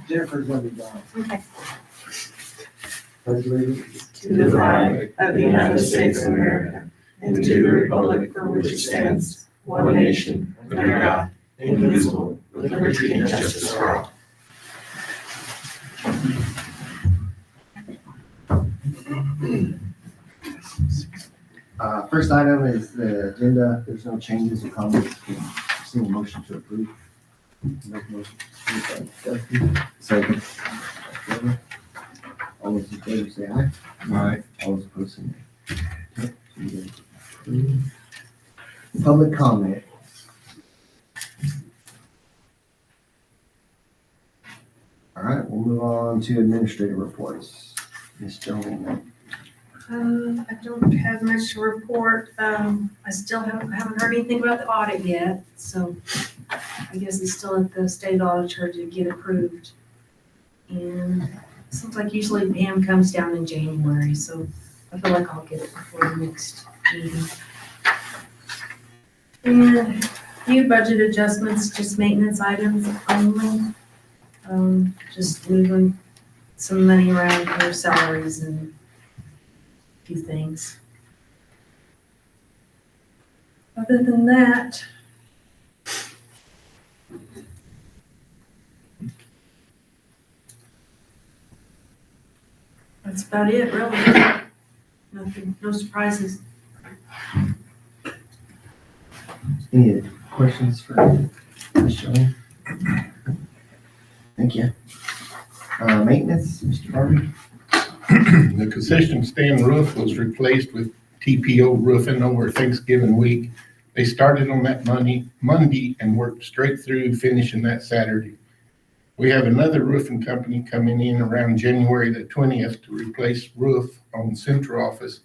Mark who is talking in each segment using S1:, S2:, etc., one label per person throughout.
S1: Jennifer's gonna be gone.
S2: Okay.
S1: Pledge allegiance
S3: To the flag of the United States of America and to the republic for which it stands, one nation, under God, indivisible, with liberty and justice for all.
S1: First item is the agenda. There's no changes or comments. See a motion to approve. Make a motion. Dusty. Second. All those in favor say aye.
S4: Aye.
S1: All those opposed say nay. Okay, so you guys approve. Public comment. All right, we'll move on to administrative reports. Ms. Jones.
S2: I don't have much to report. I still haven't heard anything about the audit yet, so I guess it's still at the state auditor to get approved. And it seems like usually Pam comes down in January, so I feel like I'll get it before the next meeting. And few budget adjustments, just maintenance items only. Just moving some money around for salaries and a few things. Other than that, that's about it, really. Nothing, no surprises.
S1: Any questions for Ms. Jones? Thank you. Maintenance, Mr. Harvey?
S4: The concession stand roof was replaced with TPO roofing over Thanksgiving week. They started on that Monday and worked straight through finishing that Saturday. We have another roofing company coming in around January the 20th to replace roof on central office.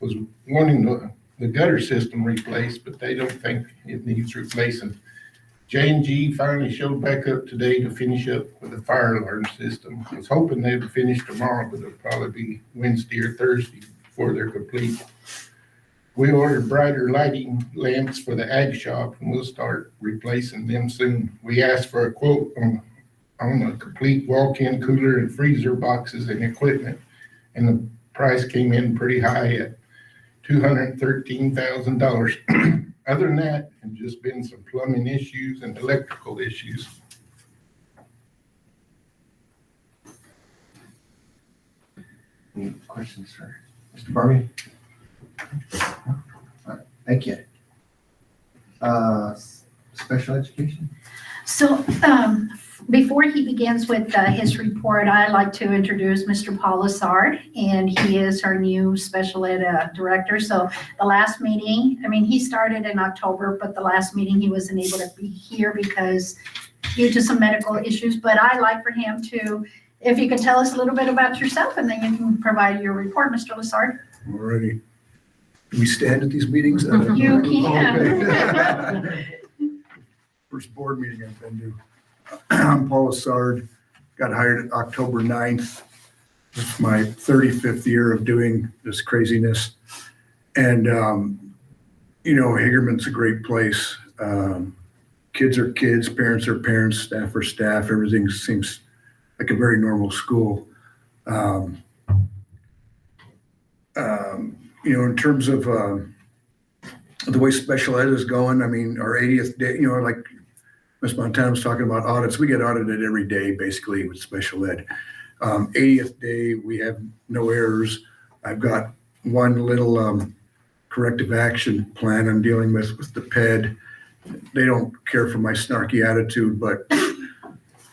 S4: Was wanting the gutter system replaced, but they don't think it needs replacing. J&G finally showed back up today to finish up with the fire alarm system. I was hoping they'd finish tomorrow, but it'll probably be Wednesday or Thursday before they're complete. We ordered brighter lighting lamps for the ag shop, and we'll start replacing them soon. We asked for a quote on a complete walk-in cooler and freezer boxes and equipment, and the price came in pretty high at $213,000. Other than that, it's just been some plumbing issues and electrical issues.
S1: Any questions for Mr. Barbie? All right, thank you. Special education?
S5: So before he begins with his report, I'd like to introduce Mr. Paul Lassard, and he is our new special ed director. So the last meeting, I mean, he started in October, but the last meeting he wasn't able to be here because due to some medical issues. But I'd like for him to, if you could tell us a little bit about yourself, and then you can provide your report, Mr. Lassard.
S6: Alrighty. Do we stand at these meetings?
S5: You can.
S6: Okay. First board meeting I've been to. I'm Paul Lassard, got hired October 9th. It's my 35th year of doing this craziness. And, Hagerman's a great place. Kids are kids, parents are parents, staff are staff. Everything seems like a very normal school. In terms of the way special ed is going, I mean, our 80th day, like Ms. Montana was talking about audits, we get audited every day, basically, with special ed. 80th day, we have no errors. I've got one little corrective action plan I'm dealing with the PED. They don't care for my snarky attitude, but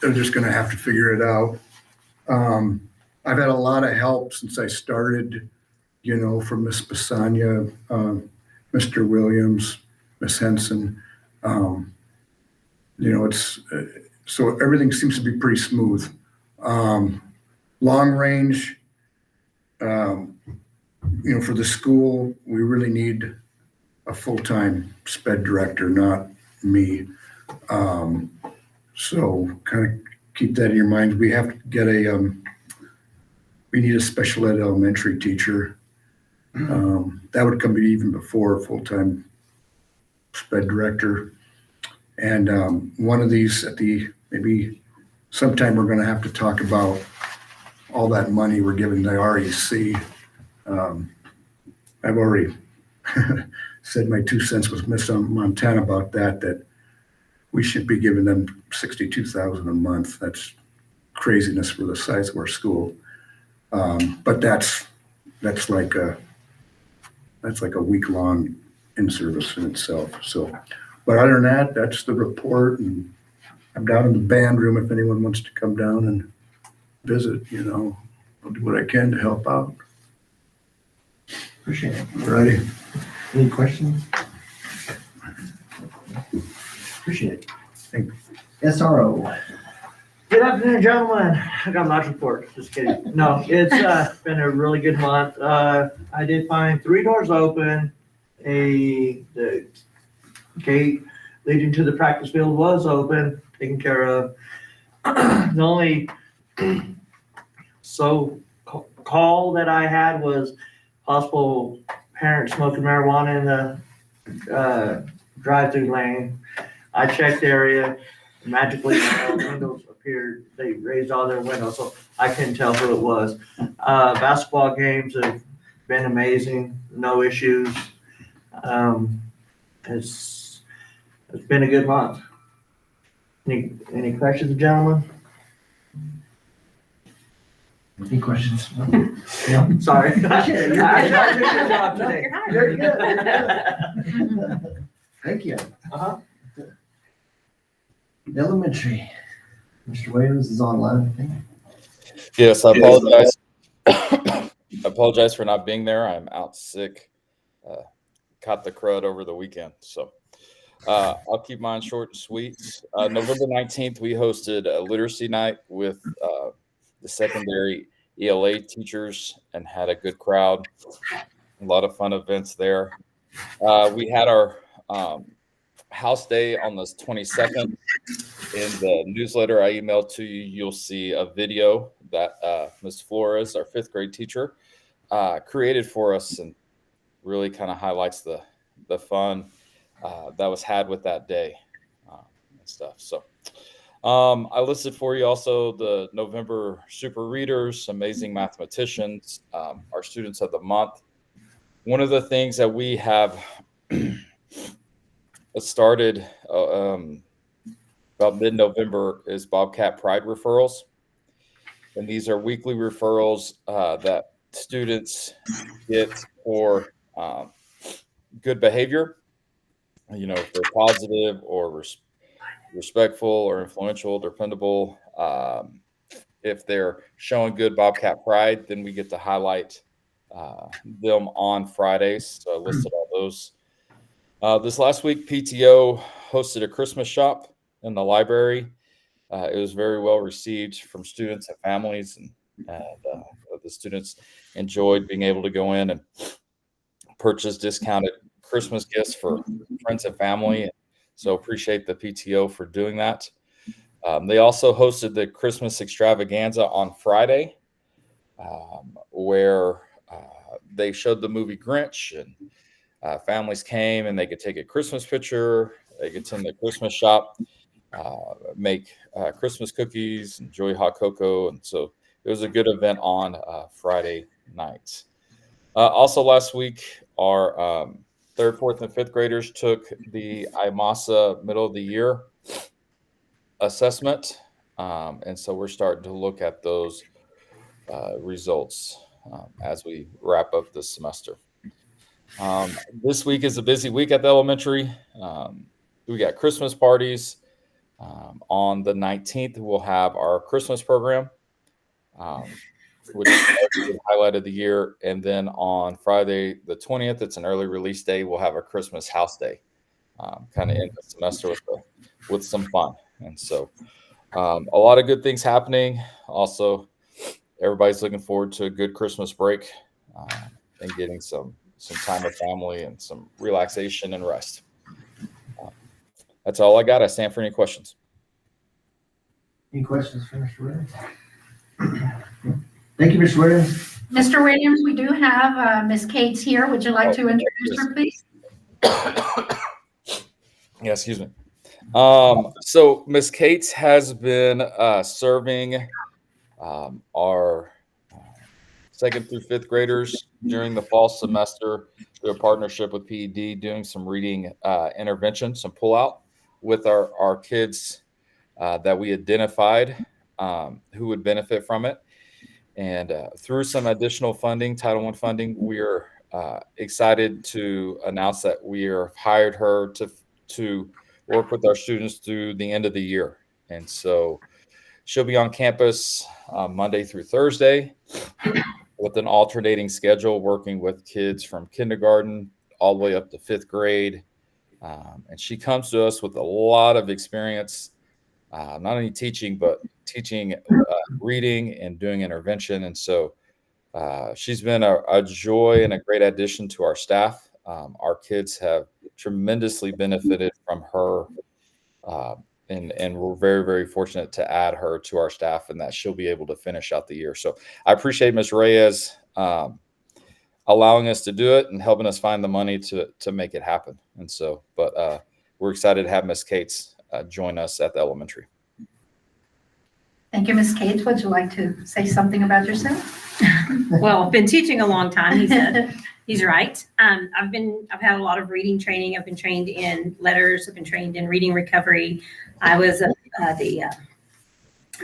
S6: they're just going to have to figure it out. I've had a lot of help since I started, from Ms. Basanya, Mr. Williams, Ms. Henson. So everything seems to be pretty smooth. Long range, for the school, we really need a full-time SPED director, not me. So kind of keep that in your mind. We have to get we need a special ed elementary teacher. That would come even before a full-time SPED director. And one of these at the maybe sometime we're gonna have to talk about all that money we're giving the REC. I've already said my 2 cents with Miss Montana about that we should be giving them $62,000 a month. That's craziness for the size of our school. But that's like a week-long in-service in itself. So, but other than that, that's the report, and I'm down in the band room if anyone wants to come down and visit, I'll do what I can to help out.
S1: Appreciate it.
S6: Ready?
S1: Any questions? Appreciate it.
S6: Thank
S1: SRO.
S3: Good afternoon, gentlemen. I got lots of report. Just kidding. No, it's been a really good month. I did find 3 doors open. The gate leading to the practice field was open, taken care of. The only call that I had was possible parents smoking marijuana in the drive-through lane. I checked the area. Magically, windows appeared. They raised all their windows, so I couldn't tell who it was. Basketball games have been amazing. No issues. It's been a good month. Any questions, gentlemen?
S1: Any questions?
S3: Sorry.
S1: You're good.
S3: I did your job today.
S1: You're good. Thank you.
S3: Uh-huh.
S1: Elementary. Mr. Williams is online, I think.
S7: Yes, I apologize. I apologize for not being there. I'm out sick. Caught the crud over the weekend. So I'll keep mine short and sweet. November 19th, we hosted a literacy night with the secondary ELA teachers and had a good crowd. A lot of fun events there. We had our house day on the 22nd. In the newsletter I emailed to you, you'll see a video that Ms. Flores, our 5th grade teacher, created for us, and really kind of highlights the fun that was had with that day and stuff. So I listed for you also the November super readers, amazing mathematicians, our students of the month. One of the things that we have started about mid-November is Bobcat Pride referrals. And these are weekly referrals that students get for good behavior, if they're positive or respectful or influential, dependable. If they're showing good Bobcat Pride, then we get to highlight them on Fridays. So I listed all those. This last week, PTO hosted a Christmas shop in the library. It was very well received from students and families, and the students enjoyed being able to go in and purchase discounted Christmas gifts for friends and family. So appreciate the PTO for doing that. They also hosted the Christmas extravaganza on Friday, where they showed the movie Grinch, and families came and they could take a Christmas picture. They could attend the Christmas shop, make Christmas cookies, enjoy hot cocoa. And so it was a good event on Friday night. Also last week, our 3rd, 4th, and 5th graders took the IMASA middle of the year assessment. And so we're starting to look at those results as we wrap up this semester. This week is a busy week at the elementary. We got Christmas parties. On the 19th, we'll have our Christmas program, which is the highlight of the year. And then on Friday, the 20th, it's an early release day. We'll have a Christmas house day, kind of end the semester with some fun. And so a lot of good things happening. Also, everybody's looking forward to a good Christmas break and getting some time with family and some relaxation and rest. That's all I got. I stand for any questions.
S1: Any questions for Mr. Williams? Thank you, Mr. Williams.
S5: Mr. Williams, we do have Ms. Cates here. Would you like to introduce her, please?
S7: Yeah, excuse me. So Miss Cates has been serving our second through fifth graders during the fall semester through a partnership with PED, doing some reading intervention, some pullout with our kids that we identified who would benefit from it. And through some additional funding, Title I funding, we're excited to announce that we have hired her to work with our students through the end of the year. And so she'll be on campus Monday through Thursday with an alternating schedule, working with kids from kindergarten all the way up to fifth grade. And she comes to us with a lot of experience, not only teaching, but teaching reading and doing intervention. And so she's been a joy and a great addition to our staff. Our kids have tremendously benefited from her. And we're very, very fortunate to add her to our staff and that she'll be able to finish out the year. So I appreciate Ms. Reyes allowing us to do it and helping us find the money to make it happen. And so, but we're excited to have Ms. Cates join us at the elementary.
S5: Thank you, Ms. Cates. Would you like to say something about yourself?
S8: Well, I've been teaching a long time, he said. He's right. I've had a lot of reading training. I've been trained in letters. I've been trained in reading recovery. I was the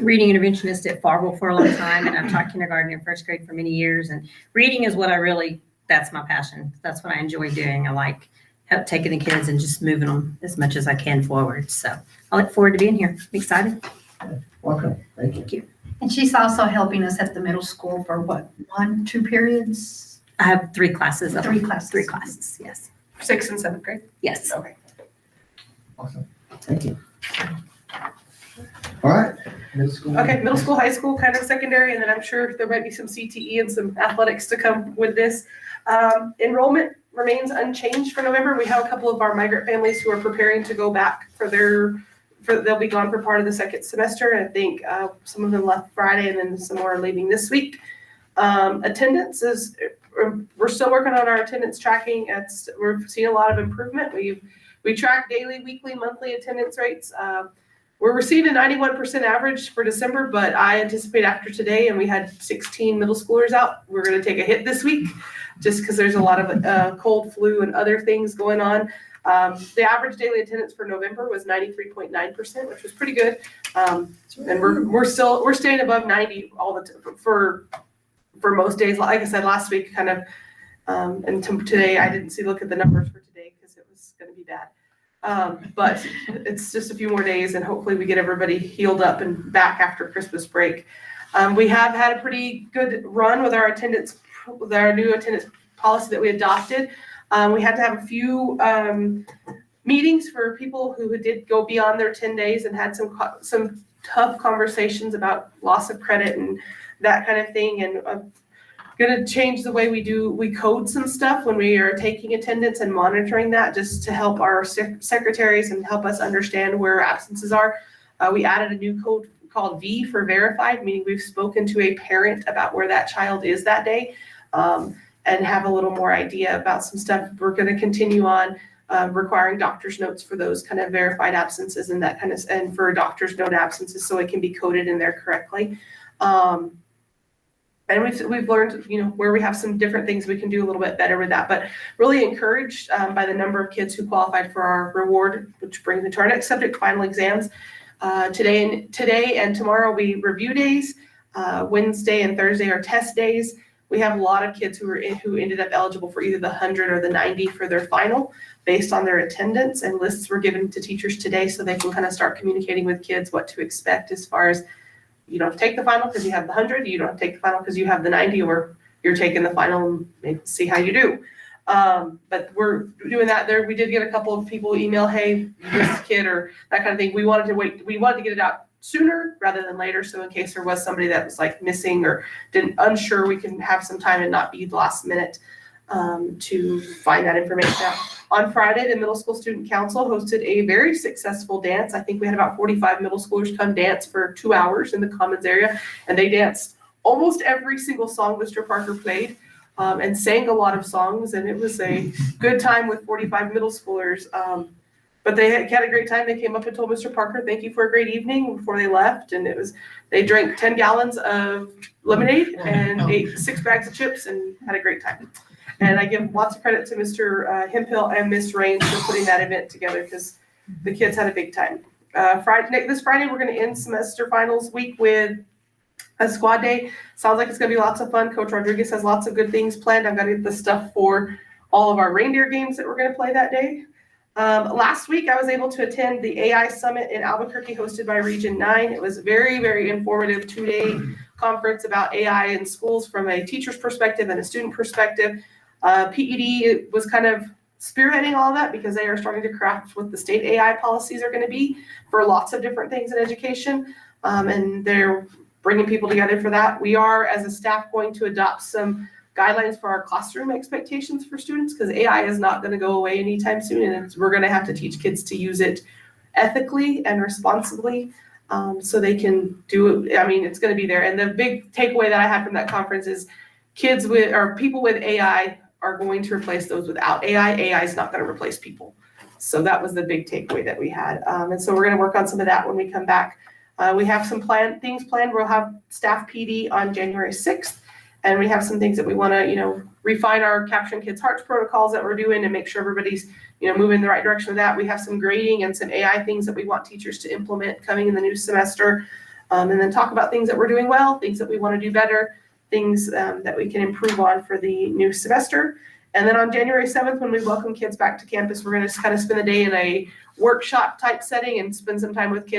S8: reading interventionist at Farwell for a long time, and I've taught kindergarten and first grade for many years. And reading is what that's my passion. That's what I enjoy doing. I like taking the kids and just moving them as much as I can forward. So I look forward to being here. I'm excited.
S1: Welcome. Thank you.
S8: Thank you.
S5: And she's also helping us at the middle school for what, 1, 2 periods?
S8: I have 3 classes.
S5: 3 classes.
S8: 3 classes, yes.
S2: 6th and 7th grade.
S8: Yes.
S2: Okay.
S1: Awesome. Thank you. All right. Middle school.
S9: Okay, middle school, high school, kind of secondary, and then I'm sure there might be some CTE and some athletics to come with this. Enrollment remains unchanged for November. We have a couple of our migrant families who are preparing to go back they'll be gone for part of the second semester. I think some of them left Friday and then some more are leaving this week. Attendance we're still working on our attendance tracking. We're seeing a lot of improvement. We track daily, weekly, monthly attendance rates. We're receiving a 91% average for December, but I anticipate after today, and we had 16 middle schoolers out, we're going to take a hit this week just because there's a lot of cold, flu, and other things going on. The average daily attendance for November was 93.9%, which was pretty good. And we're staying above 90 all the time for most days. Like I said last week, kind of, and today I didn't look at the numbers for today because it was going to be bad. But it's just a few more days, and hopefully we get everybody healed up and back after Christmas break. We have had a pretty good run with our new attendance policy that we adopted. We had to have a few meetings for people who did go beyond their 10 days and had some tough conversations about loss of credit and that kind of thing. And I'm going to change the way we code some stuff when we are taking attendance and monitoring that, just to help our secretaries and help us understand where absences are. We added a new code called V for verified, meaning we've spoken to a parent about where that child is that day. And have a little more idea about some stuff. We're going to continue on requiring doctor's notes for those kind of verified absences and that kind of, and for doctor's note absences, so it can be coded in there correctly. And we've learned, where we have some different things we can do a little bit better with that, but really encouraged by the number of kids who qualified for our reward, which brings me to our next subject, final exams. Today and tomorrow will be review days. Wednesday and Thursday are test days. We have a lot of kids who ended up eligible for either the 100 or the 90 for their final based on their attendance, and lists were given to teachers today so they can kind of start communicating with kids what to expect as far as, you don't have to take the final because you have the 100, you don't have to take the final because you have the 90, or you're taking the final and maybe see how you do. But we're doing that there. We did get a couple of people email, hey, this kid, or that kind of thing. We wanted to get it out sooner rather than later, so in case there was somebody that was like missing or unsure, we can have some time and not be the last minute to find that information out. On Friday, the Middle School Student Council hosted a very successful dance. I think we had about 45 middle schoolers come dance for 2 hours in the Commons area, and they danced almost every single song Mr. Parker played, and sang a lot of songs, and it was a good time with 45 middle schoolers. But they had a great time. They came up and told Mr. Parker, thank you for a great evening before they left. And they drank 10 gallons of lemonade and ate 6 bags of chips and had a great time. And I give lots of credit to Mr. Hemphill and Miss Raines for putting that event together because the kids had a big time. This Friday, we're going to end semester finals week with a squad day. Sounds like it's going to be lots of fun. Coach Rodriguez has lots of good things planned. I've got to get the stuff for all of our reindeer games that we're going to play that day. Last week, I was able to attend the AI Summit in Albuquerque hosted by Region 9. It was a very, very informative 2-day conference about AI in schools from a teacher's perspective and a student perspective. PED was kind of spearheading all of that because they are starting to craft what the state AI policies are going to be for lots of different things in education. And they're bringing people together for that. We are, as a staff, going to adopt some guidelines for our classroom expectations for students because AI is not going to go away anytime soon, and we're going to have to teach kids to use it ethically and responsibly so they can do it. I mean, it's going to be there. And the big takeaway that I had from that conference is people with AI are going to replace those without AI. AI is not going to replace people. So that was the big takeaway that we had. And so we're going to work on some of that when we come back. We have some things planned. We'll have staff PD on January 6th. And we have some things that we want to, refine our Capturing Kids' Hearts protocols that we're doing and make sure everybody's, moving in the right direction with that. We have some grading and some AI things that we want teachers to implement coming in the new semester. And then talk about things that we're doing well, things that we want to do better, things that we can improve on for the new semester. And then on January 7th, when we welcome kids back to campus, we're going to kind of spend the day in a workshop type setting and spend some time with the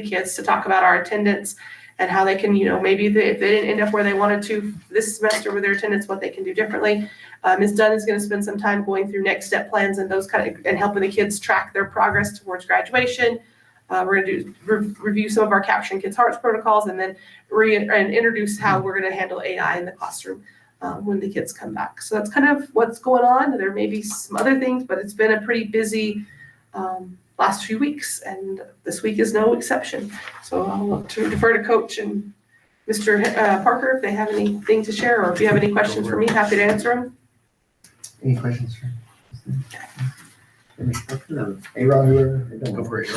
S9: kids to talk about our attendance and how they can, maybe if they didn't end up where they wanted to this semester with their attendance, what they can do differently. Ms. Dunn is going to spend some time going through next step plans and and helping the kids track their progress towards graduation. We're going to review some of our Capturing Kids' Hearts protocols and then introduce how we're going to handle AI in the classroom when the kids come back. So that's kind of what's going on. There may be some other things, but it's been a pretty busy last few weeks, and this week is no exception. So I'll defer to Coach and Mr. Parker if they have anything to share, or if you have any questions for me, happy to answer them.
S1: Any questions for Mr. Parker? A-Rod, whoever?
S6: Go for it.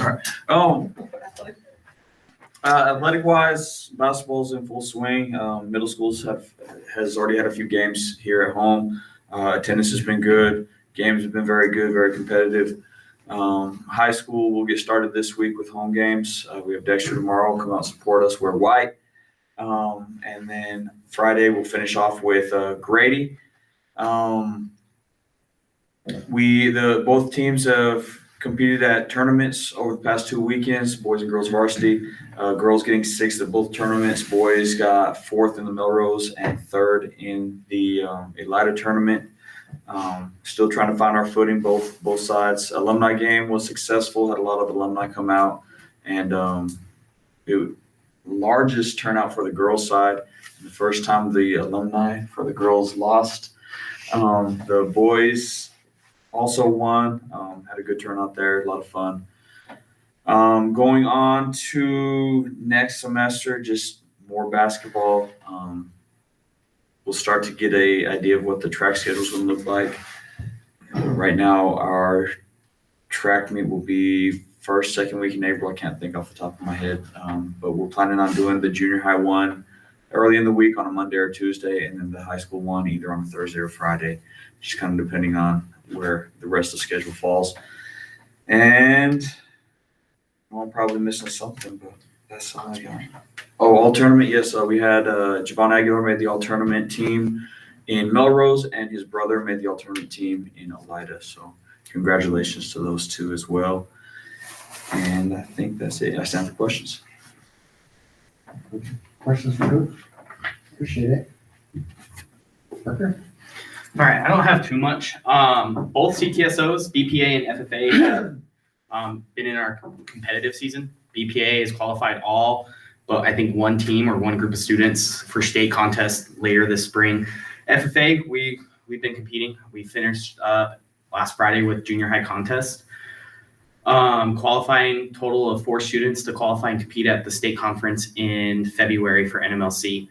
S10: Athletic wise, basketball's in full swing. Middle schools has already had a few games here at home. Attendance has been good. Games have been very good, very competitive. High school will get started this week with home games. We have Dexter tomorrow. Come out and support us. Wear white. And then Friday we'll finish off with Grady. Both teams have competed at tournaments over the past 2 weekends, boys and girls varsity. Girls getting 6th at both tournaments. Boys got 4th in the Melrose and 3rd in the Elida tournament. Still trying to find our footing, both sides. Alumni game was successful, had a lot of alumni come out, and the largest turnout for the girls side. The first time the alumni for the girls lost. The boys also won, had a good turnout there, a lot of fun. Going on to next semester, just more basketball. We'll start to get an idea of what the track schedules will look like. Right now, our track meet will be first, second week in April. I can't think off the top of my head, but we're planning on doing the junior high one early in the week on a Monday or Tuesday, and then the high school one either on a Thursday or Friday, just kind of depending on where the rest of the schedule falls. And I'm probably missing something, but that's all I got. Oh, all tournament, yes. We had Javon Aguilar made the all tournament team in Melrose, and his brother made the all tournament team in Elida. So congratulations to those two as well. And I think that's it. I stand for questions.
S1: Questions for Coach? Appreciate it. Parker?
S11: All right, I don't have too much. Both CTSOs, BPA and FFA, have been in our competitive season. BPA has qualified all, but I think one team or one group of students for state contests later this spring. FFA, we've been competing. We finished last Friday with junior high contest. Qualifying total of 4 students to qualify and compete at the state conference in February for NMLC,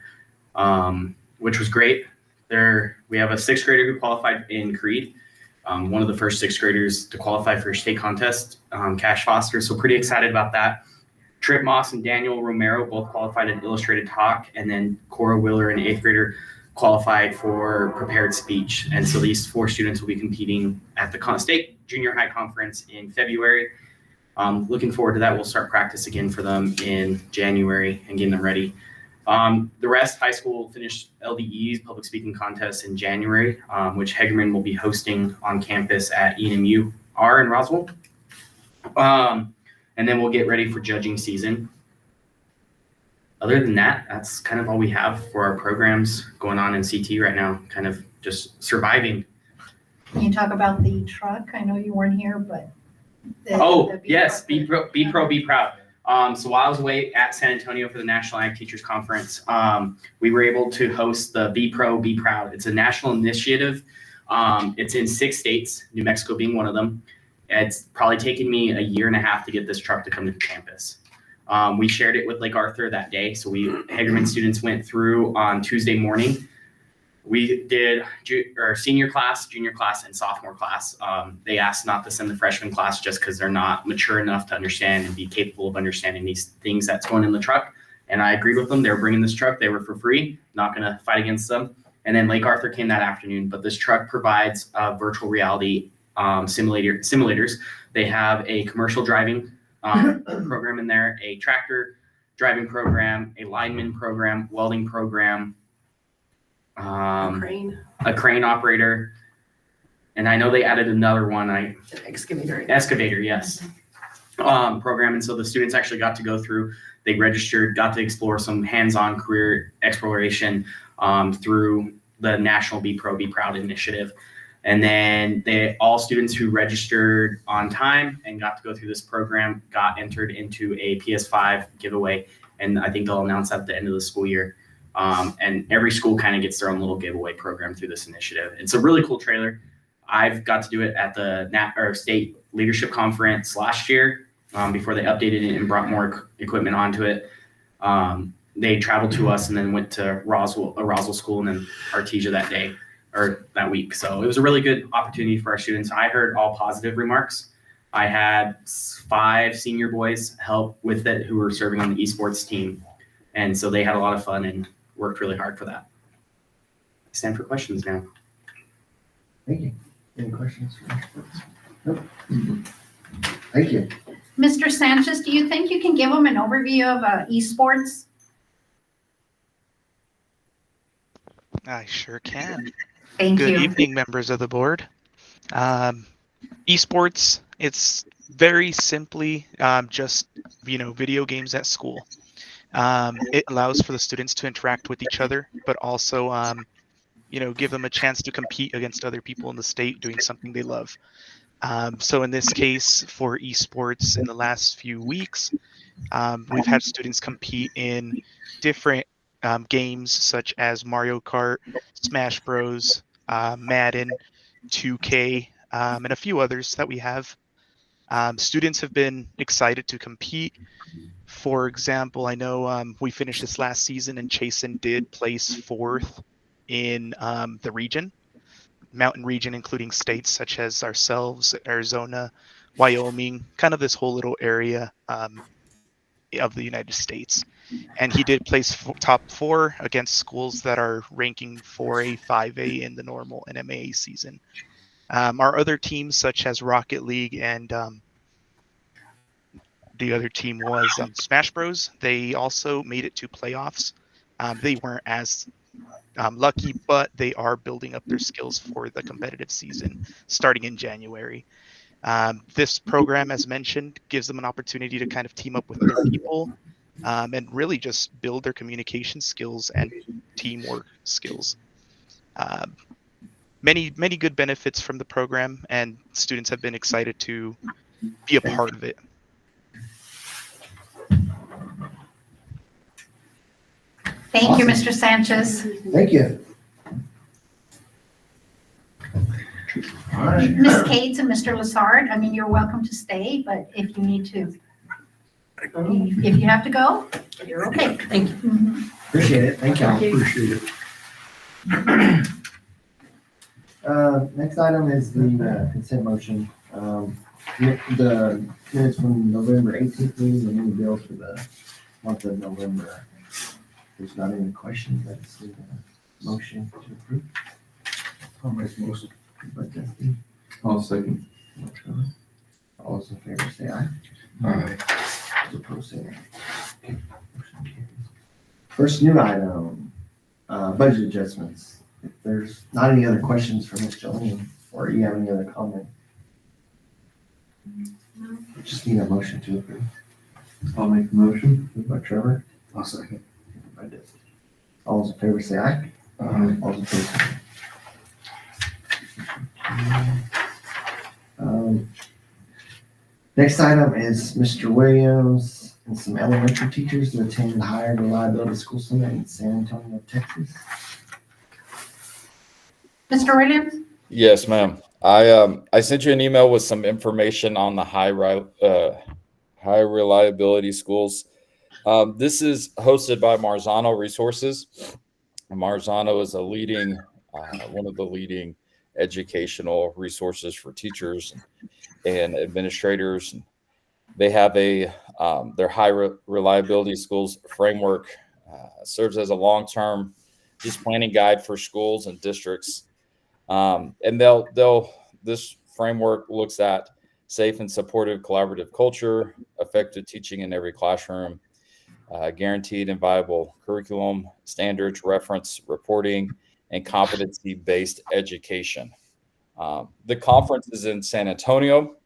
S11: which was great. We have a 6th grader who qualified in Creed. one of the first sixth graders to qualify for a state contest, Cash Foster. So pretty excited about that. Trip Moss and Daniel Romero both qualified in illustrated talk, and then Cora Willer, an eighth grader, qualified for prepared speech. And so these 4 students will be competing at the state junior high conference in February. Looking forward to that. We'll start practice again for them in January and getting them ready. The rest, high school, will finish LDE's public speaking contest in January, which Hagerman will be hosting on campus at ENMU-R in Roswell. And then we'll get ready for judging season. Other than that, that's kind of all we have for our programs going on in CT right now, kind of just surviving.
S5: Can you talk about the truck? I know you weren't here, but.
S11: Yes, be proud. So while I was away at San Antonio for the National Ag Teachers Conference, we were able to host the Be Pro, Be Proud. It's a national initiative. It's in 6 states, New Mexico being one of them. It's probably taken me a year and a half to get this truck to come to campus. We shared it with Lake Arthur that day. So Hagerman students went through on Tuesday morning. We did senior class, junior class, and sophomore class. They asked not to send the freshman class just because they're not mature enough to understand and be capable of understanding these things that's going in the truck. And I agreed with them. They were bringing this truck. They were for free, not going to fight against them. And then Lake Arthur came that afternoon. But this truck provides virtual reality simulators. They have a commercial driving program in there, a tractor driving program, a lineman program, welding program, a crane operator, and I know they added another one. Excavator, yes. Program, and so the students actually got to go through. They registered, got to explore some hands-on career exploration through the National Be Pro, Be Proud initiative. And then all students who registered on time and got to go through this program got entered into a PS5 giveaway, and I think they'll announce that at the end of the school year. And every school kind of gets their own little giveaway program through this initiative. It's a really cool trailer. I've got to do it at the state leadership conference last year before they updated it and brought more equipment onto it. They traveled to us and then went to Roswell school and then Artesia that week. So it was a really good opportunity for our students. I heard all positive remarks. I had 5 senior boys help with it who were serving on the esports team. And so they had a lot of fun and worked really hard for that. I stand for questions now.
S1: Thank you. Any questions? Nope. Thank you.
S5: Mr. Sanchez, do you think you can give them an overview of esports?
S12: I sure can.
S5: Thank you.
S12: Good evening, members of the board. Esports, it's very simply just, video games at school. It allows for the students to interact with each other, but also, give them a chance to compete against other people in the state doing something they love. So in this case, for esports in the last few weeks, we've had students compete in different games such as Mario Kart, Smash Bros, Madden, 2K, and a few others that we have. Students have been excited to compete. For example, I know we finished this last season and Chasen did place 4th in the region, mountain region, including states such as ourselves, Arizona, Wyoming, kind of this whole little area of the United States. And he did place top 4 against schools that are ranking 4A, 5A in the normal NMAA season. Our other teams such as Rocket League and the other team was Smash Bros. They also made it to playoffs. They weren't as lucky, but they are building up their skills for the competitive season starting in January. This program, as mentioned, gives them an opportunity to kind of team up with other people and really just build their communication skills and teamwork skills. Many good benefits from the program, and students have been excited to be a part of it.
S5: Thank you, Mr. Sanchez.
S1: Thank you. All right.
S5: Ms. Cates and Mr. Lazard, you're welcome to stay, but if you need to, if you have to go, you're okay.
S8: Thank you.
S5: Mhm.
S1: Appreciate it. Thank you.
S6: Appreciate it.
S1: Next item is the consent motion. The minutes from November 18th meeting and any bills for the month of November. There's not any questions. I just need a motion to approve.
S6: I'll make the motion.
S1: By Dusty.
S13: I'll second.
S1: All those in favor say aye.
S6: Aye.
S1: Those opposed say nay. Okay, motion carries. First new item, budget adjustments. If there's not any other questions for Ms. Jolene, or you have any other comment,
S2: No.
S1: just need a motion to approve.
S13: I'll make the motion.
S1: Moved by Trevor.
S6: I'll second.
S1: Moved by Dusty. All those in favor say aye.
S6: Aye.
S1: All those opposed say nay. Next item is Mr. Williams and some elementary teachers to attend the Higher Reliability School Summit in San Antonio, Texas.
S5: Mr. Williams?
S7: Yes, ma'am. I sent you an email with some information on the high reliability schools. This is hosted by Marzano Resources. Marzano is one of the leading educational resources for teachers and administrators. They have their high reliability schools framework serves as a long-term planning guide for schools and districts. And this framework looks at safe and supportive collaborative culture, effective teaching in every classroom, guaranteed and viable curriculum, standards, reference, reporting, and competency-based education. The conference is in San Antonio,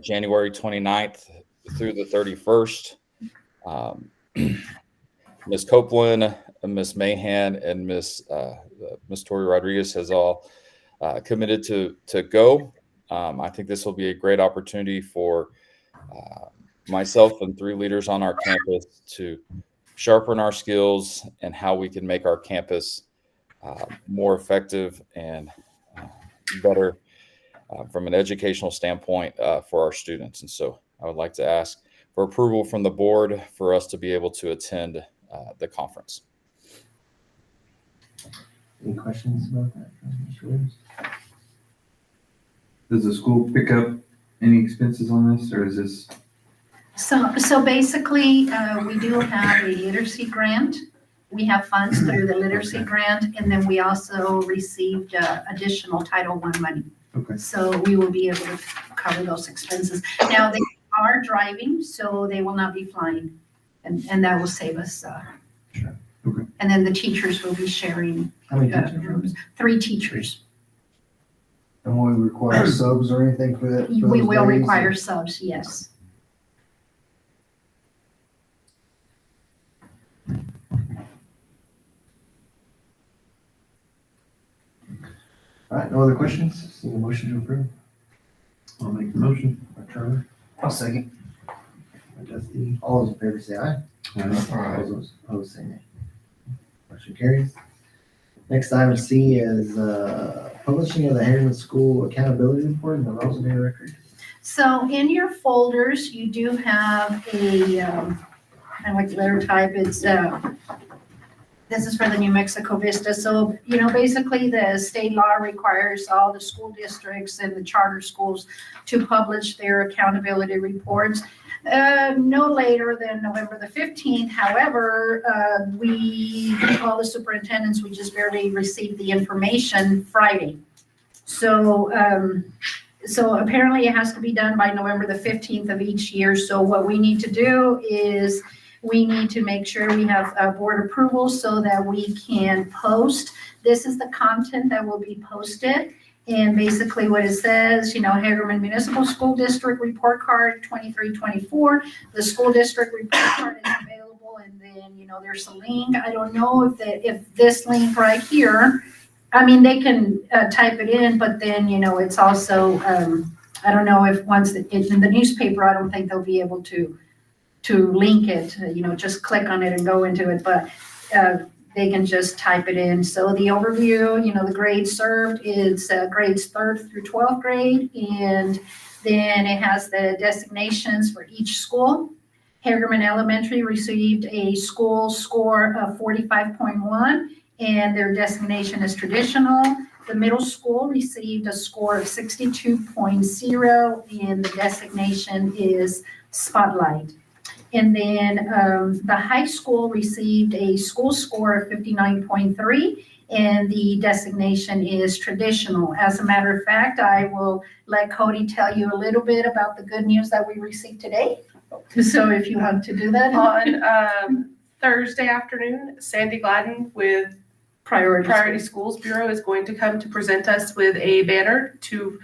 S7: January 29th through the 31st. Ms. Copeland, Ms. Mahan, and Ms. Tori Rodriguez has all committed to go. I think this will be a great opportunity for myself and 3 leaders on our campus to sharpen our skills and how we can make our campus more effective and better from an educational standpoint for our students. And so I would like to ask for approval from the board for us to be able to attend the conference.
S1: Any questions about that, Mr. Williams?
S13: Does the school pick up any expenses on this, or is this?
S5: So basically, we do have a literacy grant. We have funds through the literacy grant, and then we also received additional Title I money.
S1: Okay.
S5: So we will be able to cover those expenses. Now, they are driving, so they will not be flying, and that will save us.
S1: Sure. Okay.
S5: And then the teachers will be sharing
S1: How many teachers?
S5: rooms. 3 teachers.
S1: And will we require subs or anything for that?
S5: We will require subs, yes.
S1: All right, no other questions? See a motion to approve?
S13: I'll make the motion.
S1: By Trevor.
S6: I'll second.
S1: By Dusty. All those in favor say aye.
S6: Aye.
S1: All those opposed say nay. Motion carries. Next item C is publishing of the Hagerman School Accountability Report in the Rosendale Record.
S5: So in your folders, you do have a, kind of like letter type, it's, this is for the New Mexico Vista. So, basically the state law requires all the school districts and the charter schools to publish their accountability reports no later than November the 15th. However, all the superintendents, we just barely received the information Friday. So apparently it has to be done by November the 15th of each year. So what we need to do is we need to make sure we have board approval so that we can post. This is the content that will be posted. And basically what it says, Hagerman Municipal School District Report Card 2324. The school district report card is available, and then, there's a link. I don't know if this link right here, they can type it in, but then, it's also, I don't know if once it's in the newspaper, I don't think they'll be able to link it, just click on it and go into it, but they can just type it in. So the overview, the grades served is grades 3rd through 12th grade, and then it has the designations for each school. Hagerman Elementary received a school score of 45.1, and their designation is traditional. The middle school received a score of 62.0, and the designation is Spotlight. And then the high school received a school score of 59.3, and the designation is Traditional. As a matter of fact, I will let Cody tell you a little bit about the good news that we received today. So if you want to do that.
S9: On Thursday afternoon, Sandy Gladden with Priority Schools Bureau is going to come to present us with a banner to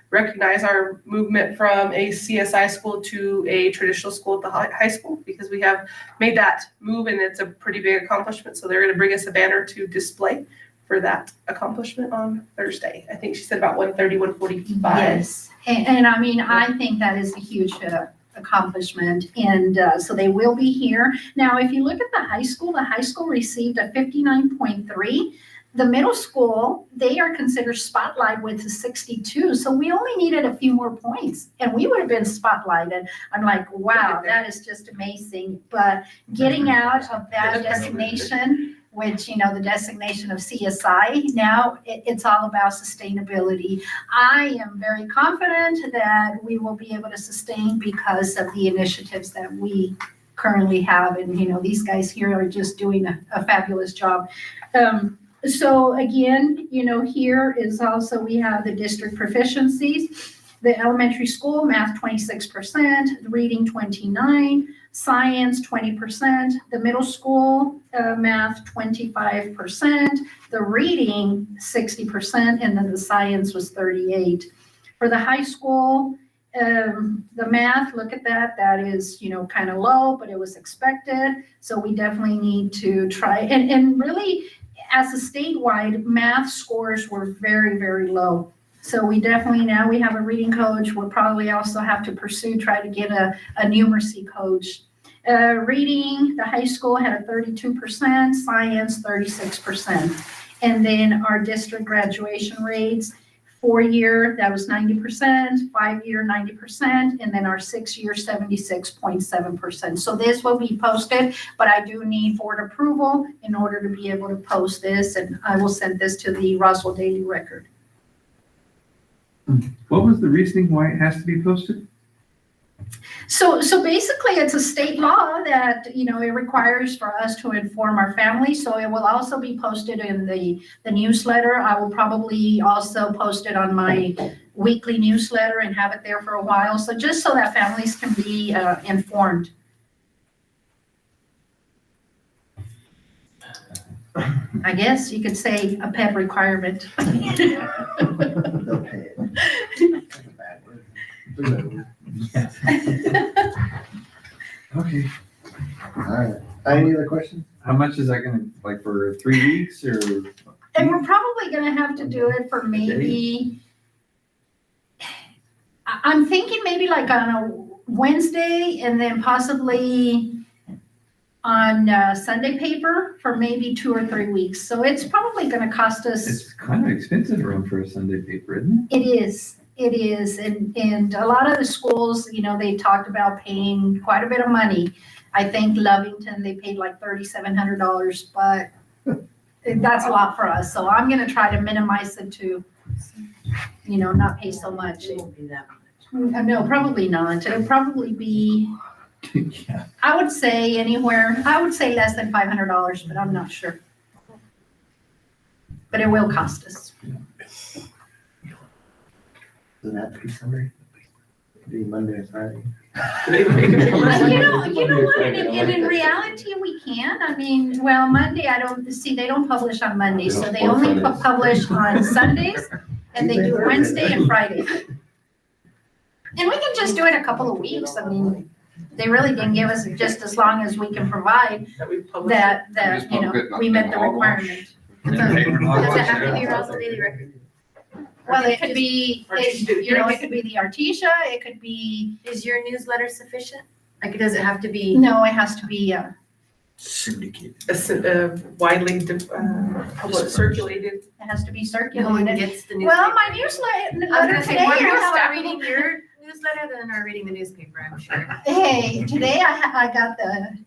S9: recognize our movement from a CSI school to a traditional school at the high school, because we have made that move and it's a pretty big accomplishment. So they're going to bring us a banner to display for that accomplishment on Thursday. I think she said about 1:30, 1:45.
S5: Yes, and I mean, I think that is a huge accomplishment, and so they will be here. Now, if you look at the high school received a 59.3. The middle school, they are considered Spotlight with a 62, so we only needed a few more points, and we would have been spotlighted. I'm like, wow, that is just amazing. But getting out of that designation, which, you know, the designation of CSI, now it's all about sustainability. I am very confident that we will be able to sustain because of the initiatives that we currently have, and, you know, these guys here are just doing a fabulous job. So again, you know, here is also, we have the district proficiencies. The elementary school, math 26%, reading 29%, science 20%, the middle school, math 25%, the reading 60%, and then the science was 38%. For the high school, the math, look at that, that is, you know, kind of low, but it was expected. So we definitely need to try, and really, as a statewide, math scores were very, very low. So we definitely, now we have a reading coach. We'll probably also have to try to get a numeracy coach. Reading, the high school had a 32%, science 36%. And then our district graduation rates, 4-year, that was 90%, 5-year, 90%, and then our 6-year, 76.7%. So this will be posted, but I do need board approval in order to be able to post this, and I will send this to the Roswell Daily Record.
S13: What was the reasoning why it has to be posted?
S5: So basically, it's a state law that, you know, it requires for us to inform our family. So it will also be posted in the newsletter. I will probably also post it on my weekly newsletter and have it there for a while. So just so that families can be informed. I guess you could say a pet requirement.
S1: They'll pay it.
S13: Okay.
S1: All right. Any other questions?
S13: How much is that gonna, like, for 3 weeks or?
S5: And we're probably gonna have to do it for maybe, I'm thinking maybe like on a Wednesday and then possibly on Sunday paper for maybe 2 or 3 weeks. So it's probably gonna cost us.
S13: It's kind of expensive to run for a Sunday paper, isn't
S5: It is. And a lot of the schools, you know, they talked about paying quite a bit of money. I think Lovington, they paid like $3,700, but that's a lot for us. So I'm gonna try to minimize it to, you know, not pay so much.
S2: It won't be that much.
S5: No, probably not. It'll probably be,
S13: it? Yeah.
S5: I would say less than $500, but I'm not sure. But it will cost us.
S1: Doesn't have to be Sunday. It could be Monday or Friday.
S5: You know what, and in reality, we can. I mean, well, Monday, they don't publish on Monday, so they only publish on Sundays, and they do Wednesday and Friday. And we can just do it a couple of weeks. I mean, they really didn't give us just as long as we can provide that, you know, we met the requirement.
S2: Does it have to be Roswell Daily Record?
S5: Well, it could be, it could be the Artesia, it could be.
S2: Is your newsletter sufficient? Like, does it have to be?
S5: No, it has to be,
S6: Syndicated.
S9: Widely circulated.
S5: it has to be
S2: No one
S5: circulated.
S2: gets the newspaper.
S5: Well, my newsletter
S2: say
S5: today,
S2: more people
S5: I
S2: are reading your newsletter than are reading the newspaper, I'm sure.
S5: hey, today I got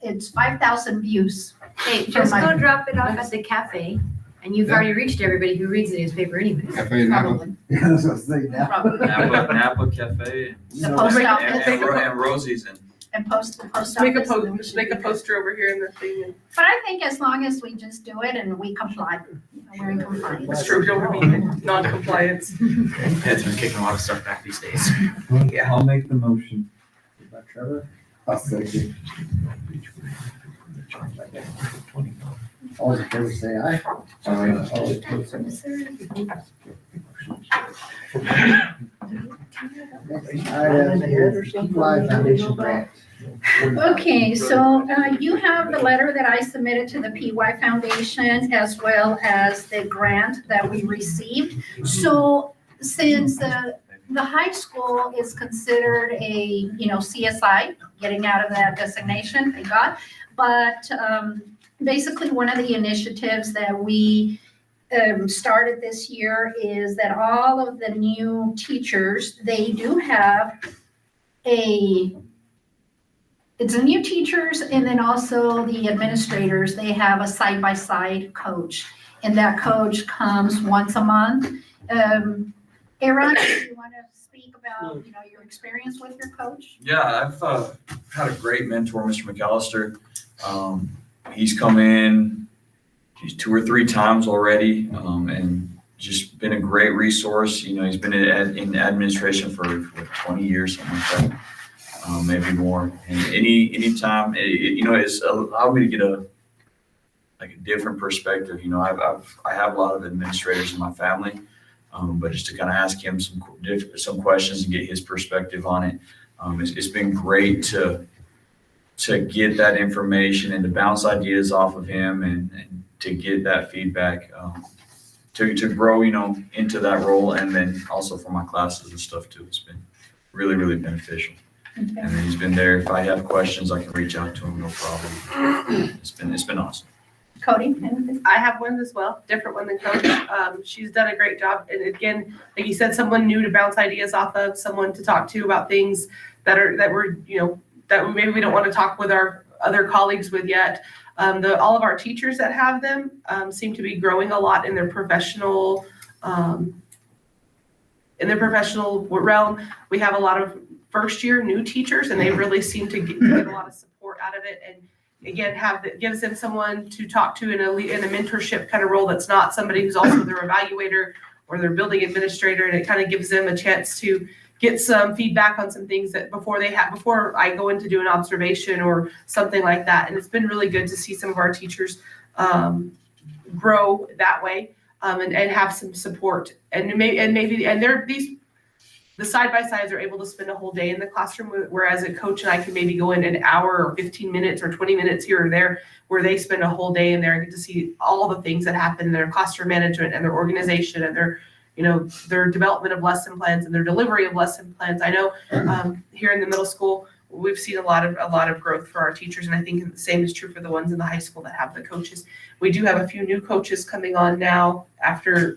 S5: it's 5,000 views.
S2: Hey,
S5: For
S2: just
S5: my-
S2: go drop it off at the cafe And you've already reached everybody who reads the newspaper anyways.
S4: Cafe and Napa.
S5: Probably.
S1: Yeah, that's what I was saying now.
S5: Probably.
S10: Napa Cafe
S5: The post office
S10: and Rosie's and
S5: and post the post
S9: Make a
S5: office. and then we
S9: post,
S5: should
S9: make
S5: be
S9: a
S5: good.
S9: poster over here in the thing. And
S5: But I think as long as we just do it and we comply, we're in compliance.
S9: it's true, we don't want to be in non-compliance.
S11: Ed's been kicking a lot of stuff back these days.
S9: Yeah.
S13: I'll make the motion.
S1: About Trevor? I'll second. All those in favor say aye. All those opposed say no. Next item is PY Foundation grant.
S5: Okay, so you have the letter that I submitted to the PY Foundation as well as the grant that we received. So since the high school is considered a, CSI, getting out of that designation, thank God. But basically, one of the initiatives that we started this year is that all of the new teachers, they do have it's a new teachers and then also the administrators, they have a side-by-side coach. And that coach comes once a month. Aaron, do you want to speak about, your experience with your coach?
S10: Yeah, I've had a great mentor, Mr. McAllister. He's come in 2 or 3 times already, and just been a great resource. He's been in administration for 20 years, something like that, maybe more. And anytime, it's allowed me to get a different perspective. I have a lot of administrators in my family, but just to kind of ask him some questions and get his perspective on it, it's been great to get that information and to bounce ideas off of him and to get that feedback, to grow, into that role. And then also for my classes and stuff too. It's been really, really beneficial.
S5: Okay.
S10: And then he's been there. If I have questions, I can reach out to him, no problem. It's been awesome.
S5: Cody, anything?
S9: I have one as well, different one than Coach. She's done a great job. And again, like you said, someone new to bounce ideas off of, someone to talk to about things that maybe we don't want to talk with our other colleagues with yet. All of our teachers that have them seem to be growing a lot in their professional realm. We have a lot of first year new teachers, and they really seem to get a lot of support out of it. And again, gives them someone to talk to in a mentorship kind of role that's not somebody who's also their evaluator or their building administrator, and it kind of gives them a chance to get some feedback on some things that before I go in to do an observation or something like that. And it's been really good to see some of our teachers grow that way, and have some support. The side-by-sides are able to spend a whole day in the classroom, whereas a coach and I can maybe go in an hour or 15 minutes or 20 minutes here or there, where they spend a whole day in there and get to see all the things that happen in their classroom management and their organization and their development of lesson plans and their delivery of lesson plans. I know here in the middle school, we've seen a lot of growth for our teachers, and I think the same is true for the ones in the high school that have the coaches. We do have a few new coaches coming on now after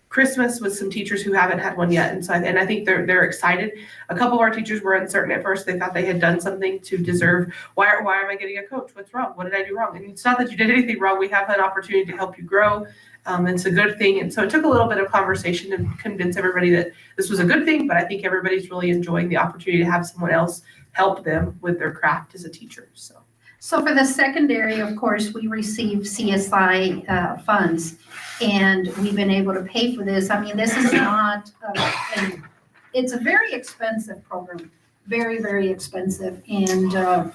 S9: Christmas with some teachers who haven't had one yet. And I think they're excited. A couple of our teachers were uncertain at first. They thought they had done something to deserve, why am I getting a coach? What's wrong? What did I do wrong? And it's not that you did anything wrong. We have an opportunity to help you grow. It's a good thing. And so it took a little bit of conversation to convince everybody that this was a good thing, but I think everybody's really enjoying the opportunity to have someone else help them with their craft as a teacher.
S5: So for the secondary, of course, we receive CSI funds, and we've been able to pay for this. I mean, this is not, it's a very expensive program, very, very expensive. And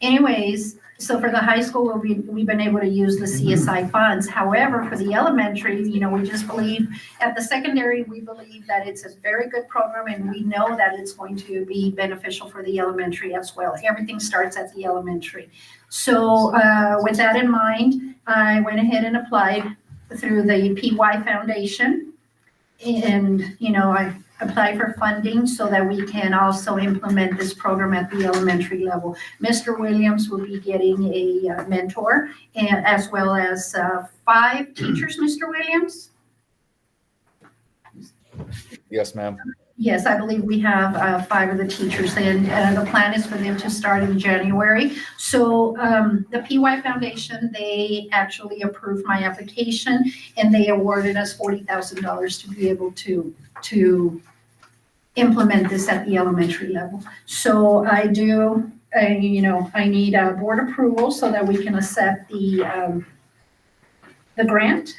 S5: anyways, so for the high school, we've been able to use the CSI funds. However, for the elementary, we just believe, at the secondary, we believe that it's a very good program, and we know that it's going to be beneficial for the elementary as well. Everything starts at the elementary. So with that in mind, I went ahead and applied through the PY Foundation, and I applied for funding so that we can also implement this program at the elementary level. Mr. Williams will be getting a mentor, and as well as 5 teachers, Mr. Williams?
S7: Yes, ma'am.
S5: Yes, I believe we have 5 of the teachers in. The plan is for them to start in January. So the PY Foundation, they actually approved my application and they awarded us $40,000 to be able to implement this at the elementary level. So I need board approval so that we can accept the grant.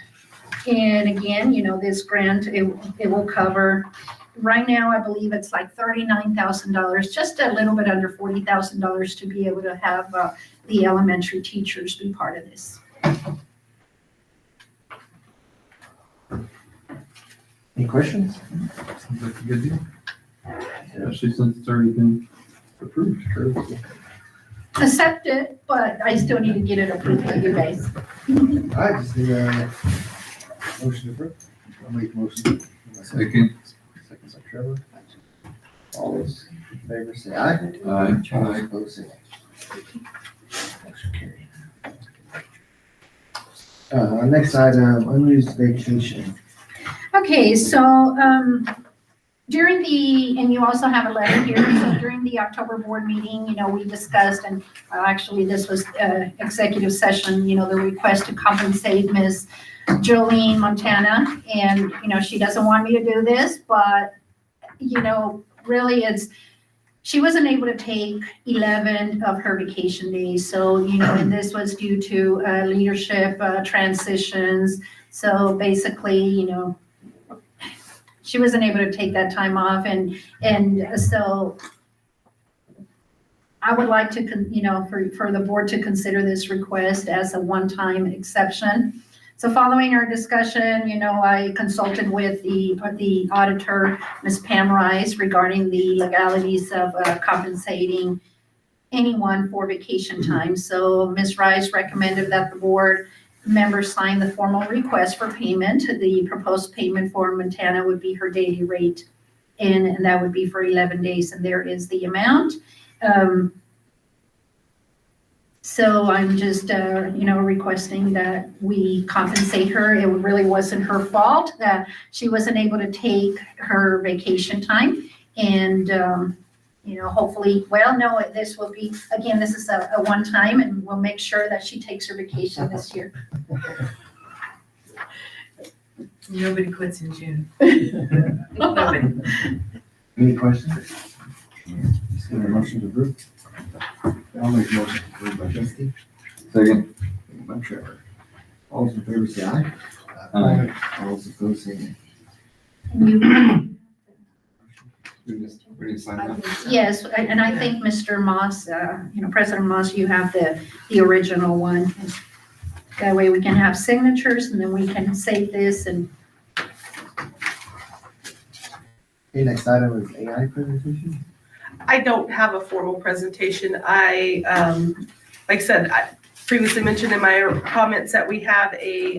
S5: And again, this grant, it will cover, right now, I believe it's like $39,000, just a little bit under $40,000 to be able to have the elementary teachers be part of this.
S1: Any questions?
S13: Seems like a good deal. Especially since it's already been approved. Correct?
S5: Accept it, but I still need to get it approved by you guys.
S1: All right, just need a motion to approve. I'll make a motion.
S13: Second.
S1: Seconds by Trevor. All those in favor say aye.
S13: Aye.
S1: All those opposed say nay. Motion carried. Next item, unused vacation.
S5: Okay, so during and you also have a letter here, so during the October board meeting, we discussed, and actually this was executive session, the request to compensate Ms. Jolene Montana, and, she doesn't want me to do this, but, really she wasn't able to take 11 of her vacation days, so, and this was due to leadership transitions, so basically, she wasn't able to take that time off, and so I would like to, for the board to consider this request as a one-time exception. So following our discussion, I consulted with the auditor, Ms. Pam Rice, regarding the legalities of compensating anyone for vacation time. So Ms. Rice recommended that the board members sign the formal request for payment. The proposed payment for Montana would be her daily rate, and that would be for 11 days, and there is the amount. So I'm just, requesting that we compensate her. It really wasn't her fault that she wasn't able to take her vacation time, and hopefully, this will be, again, this is a one-time, and we'll make sure that she takes her vacation this year.
S2: Nobody quits in June.
S1: Nobody. Any questions? Just give a motion to approve. I'll make a motion to approve by Justin.
S13: Second.
S1: Second by Trevor. All those in favor say aye.
S13: Aye.
S1: All those opposed say nay.
S13: We didn't sign that.
S5: Yes, and I think Mr. Moss, President Moss, you have the original one. That way we can have signatures, and then we can save this. And
S1: Okay, next item is AI presentation.
S9: I don't have a formal presentation. I, like I said, I previously mentioned in my comments that we have I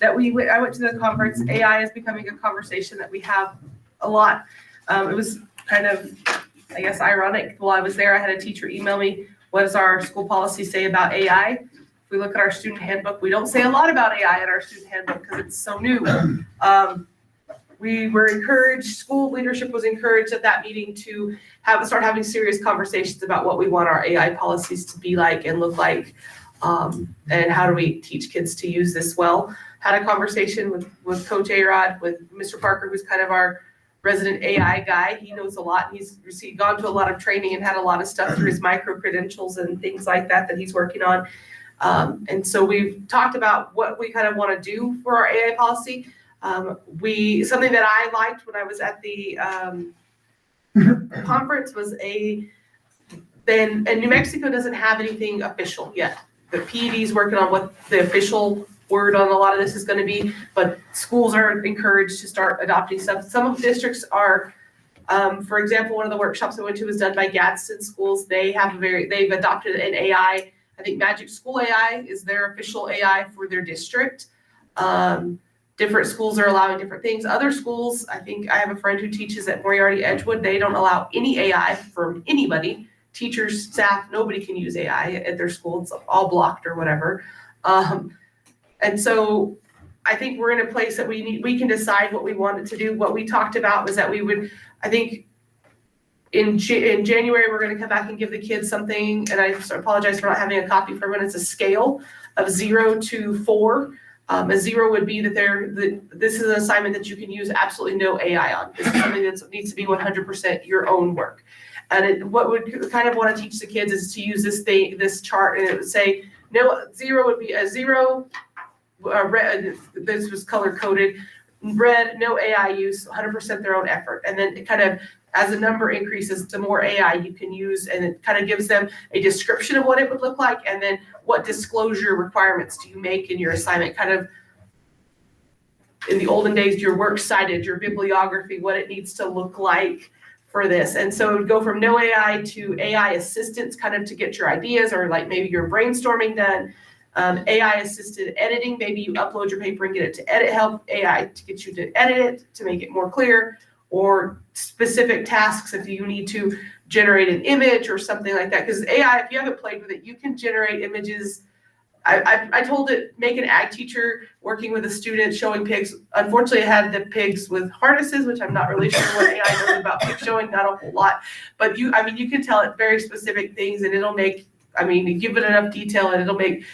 S9: went to the conference. AI is becoming a conversation that we have a lot. It was kind of, I guess, ironic. While I was there, I had a teacher email me, what does our school policy say about AI? If we look at our student handbook, we don't say a lot about AI in our student handbook because it's so new. We were encouraged, school leadership was encouraged at that meeting to start having serious conversations about what we want our AI policies to be like and look like, and how do we teach kids to use this well. Had a conversation with Coach A-Rod, with Mr. Parker, who's kind of our resident AI guy. He knows a lot. He's gone to a lot of training and had a lot of stuff through his micro credentials and things like that he's working on. And so we've talked about what we kind of want to do for our AI policy. Something that I liked when I was at the conference was and New Mexico doesn't have anything official yet. The PED is working on what the official word on a lot of this is going to be, but schools are encouraged to start adopting stuff. Some of the districts are, for example, one of the workshops I went to was done by Gadsden Schools. They've adopted an AI. I think Magic School AI is their official AI for their district. Different schools are allowing different things. Other schools, I think I have a friend who teaches at Moriarty Edgewood. They don't allow any AI from anybody. Teachers, staff, nobody can use AI at their school. It's all blocked or whatever. And so I think we're in a place that we can decide what we wanted to do. What we talked about was that we would, I think in January, we're gonna come back and give the kids something, and I apologize for not having a copy for everyone. It's a scale of 0 to 4. A 0 would be that this is an assignment that you can use absolutely no AI on. This is something that needs to be 100% your own work. And what would kind of want to teach the kids is to use this chart, and it would say, no, 0 would be a 0, red, this was color coded, red, no AI use, 100% their own effort. And then it kind of, as the number increases, the more AI you can use, and it kind of gives them a description of what it would look like, and then what disclosure requirements do you make in your assignment, kind of in the olden days, your works cited, your bibliography, what it needs to look like for this. And so it would go from no AI to AI assistance, kind of to get your ideas, or like maybe your brainstorming done. AI assisted editing, maybe you upload your paper and get it to edit help, AI to get you to edit it, to make it more clear, or specific tasks if you need to generate an image or something like that. Because AI, if you haven't played with it, you can generate images. I told it, make an ag teacher working with a student showing pigs. Unfortunately, it had the pigs with harnesses, which I'm not really sure what AI knows about pig showing, not a whole lot. But you can tell it very specific things, and it'll make, you give it enough detail and it'll make,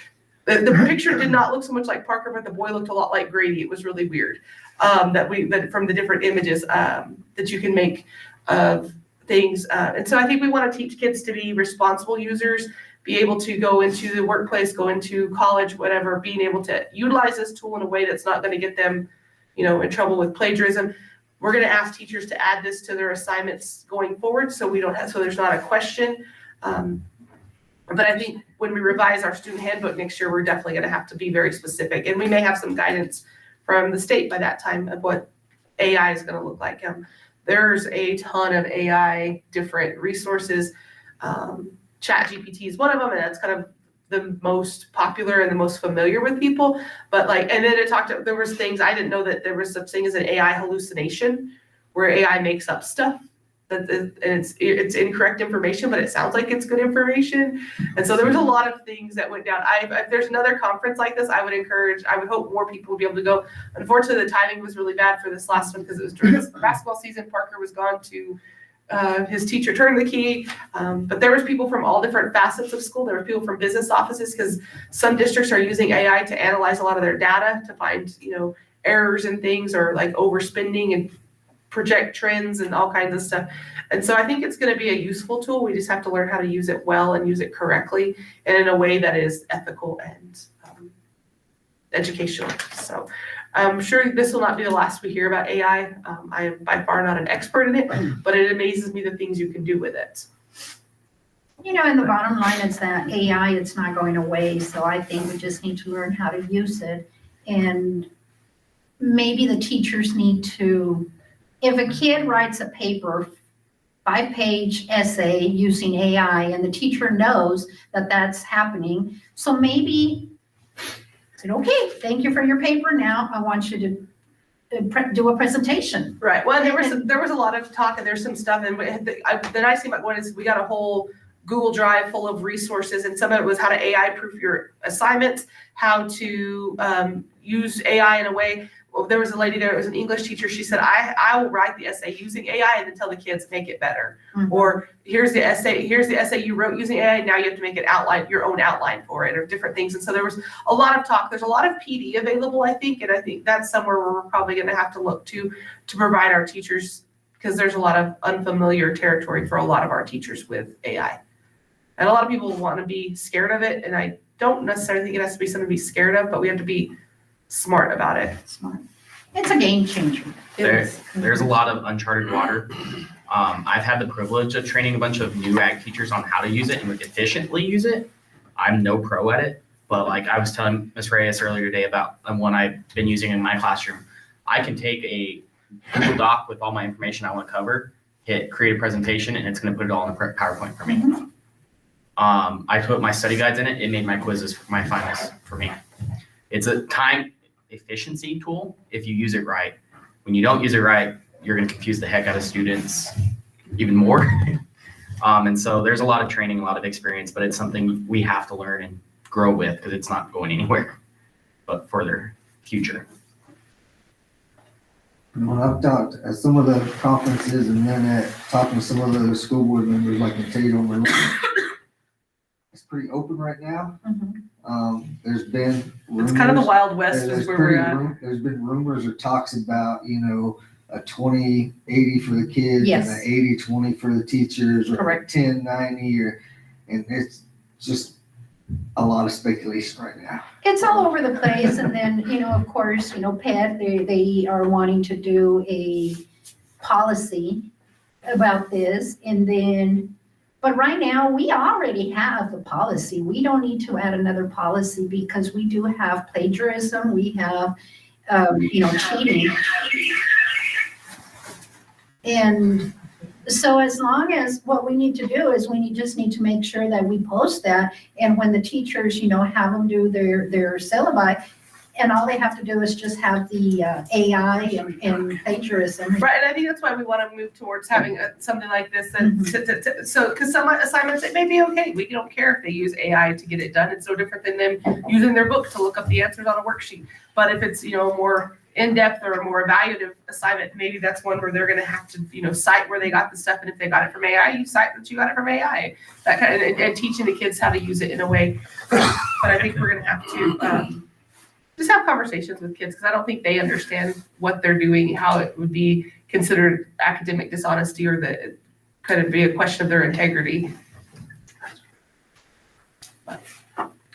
S9: the picture did not look so much like Parker, but the boy looked a lot like Grady. It was really weird that from the different images that you can make of things. And so I think we want to teach kids to be responsible users, be able to go into the workplace, go into college, whatever, being able to utilize this tool in a way that's not going to get them, in trouble with plagiarism. We're going to ask teachers to add this to their assignments going forward, so there's not a question. But I think when we revise our student handbook next year, we're definitely going to have to be very specific, and we may have some guidance from the state by that time of what AI is going to look like. There's a ton of AI different resources. ChatGPT is one of them, and that's kind of the most popular and the most familiar with people. But and then there was things, I didn't know that there was such thing as an AI hallucination, where AI makes up stuff and it's incorrect information, but it sounds like it's good information. And so there was a lot of things that went down. If there's another conference like this, I would hope more people would be able to go. Unfortunately, the timing was really bad for this last one because it was during the basketball season. Parker was gone to his teacher turned the key, but there was people from all different facets of school. There were people from business offices, because some districts are using AI to analyze a lot of their data to find, errors and things, or like overspending and project trends and all kinds of stuff. And so I think it's going to be a useful tool. We just have to learn how to use it well and use it correctly and in a way that is ethical and educational. So I'm sure this will not be the last we hear about AI. I am by far not an expert in it, but it amazes me the things you can do with it.
S5: And the bottom line is that AI, it's not going away. So I think we just need to learn how to use it. And maybe the teachers need to, if a kid writes a paper, 5-page essay using AI, and the teacher knows that that's happening, so maybe say, okay, thank you for your paper. Now I want you to do a presentation.
S9: Right. Well, there was a lot of talk, and there's some stuff. And the nice thing about one is we got a whole Google Drive full of resources, and some of it was how to AI proof your assignments, how to use AI in a way. Well, there was a lady there, it was an English teacher. She said, I will write the essay using AI and then tell the kids, make it better. Mm-hmm. Or here's the essay you wrote using AI. Now you have to make your own outline for it, or different things. And so there was a lot of talk. There's a lot of PD available, I think. And I think that's somewhere where we're probably going to have to look to provide our teachers, because there's a lot of unfamiliar territory for a lot of our teachers with AI. And a lot of people want to be scared of it. And I don't necessarily think it has to be something to be scared of, but we have to be smart about it.
S5: Smart. It's a game changer.
S11: There's a lot of uncharted water. I've had the privilege of training a bunch of new ag teachers on how to use it and efficiently use it. I'm no pro at it, but like I was telling Ms. Reyes earlier today about one I've been using in my classroom. I can take a Google Doc with all my information I want to cover, hit create a presentation, and it's going to put it all in a PowerPoint for me. Mm-hmm. I put my study guides in it. It made my quizzes for my finals for me. It's a time efficiency tool if you use it right. When you don't use it right, you're going to confuse the heck out of students even more. And so there's a lot of training, a lot of experience, but it's something we have to learn and grow with, because it's not going anywhere but for their future.
S1: When I've talked at some of the conferences and then at talking to some of the school board members like in Tatum, it's pretty open right now. There's been rumors.
S9: It's kind of the Wild West
S1: there's
S9: is where we're at.
S1: There's been rumors or talks about, a 20-80 for the kids
S5: Yes.
S1: and an 80-20 for the teachers, or
S9: Correct.
S1: 10-90, and it's just a lot of speculation right now.
S5: It's all over the place, and then, of course, PED, they are wanting to do a policy about this, and then, but right now, we already have the policy. We don't need to add another policy because we do have plagiarism, we have, cheating. And so as long as, what we need to do is just need to make sure that we post that, and when the teachers, have them do their syllabi, and all they have to do is just have the AI and plagiarism.
S9: Right, and I think that's why we want to move towards having something like this, and so, because some assignments, it may be okay, we don't care if they use AI to get it done, it's no different than them using their book to look up the answers on a worksheet, but if it's, more in-depth or a more evaluative assignment, maybe that's one where they're going to have to, cite where they got the stuff, and if they got it from AI, you cite that you got it from AI, that kind of, and teaching the kids how to use it in a way, but I think we're going to have to, just have conversations with kids, because I don't think they understand what they're doing, how it would be considered academic dishonesty, or that it could be a question of their integrity.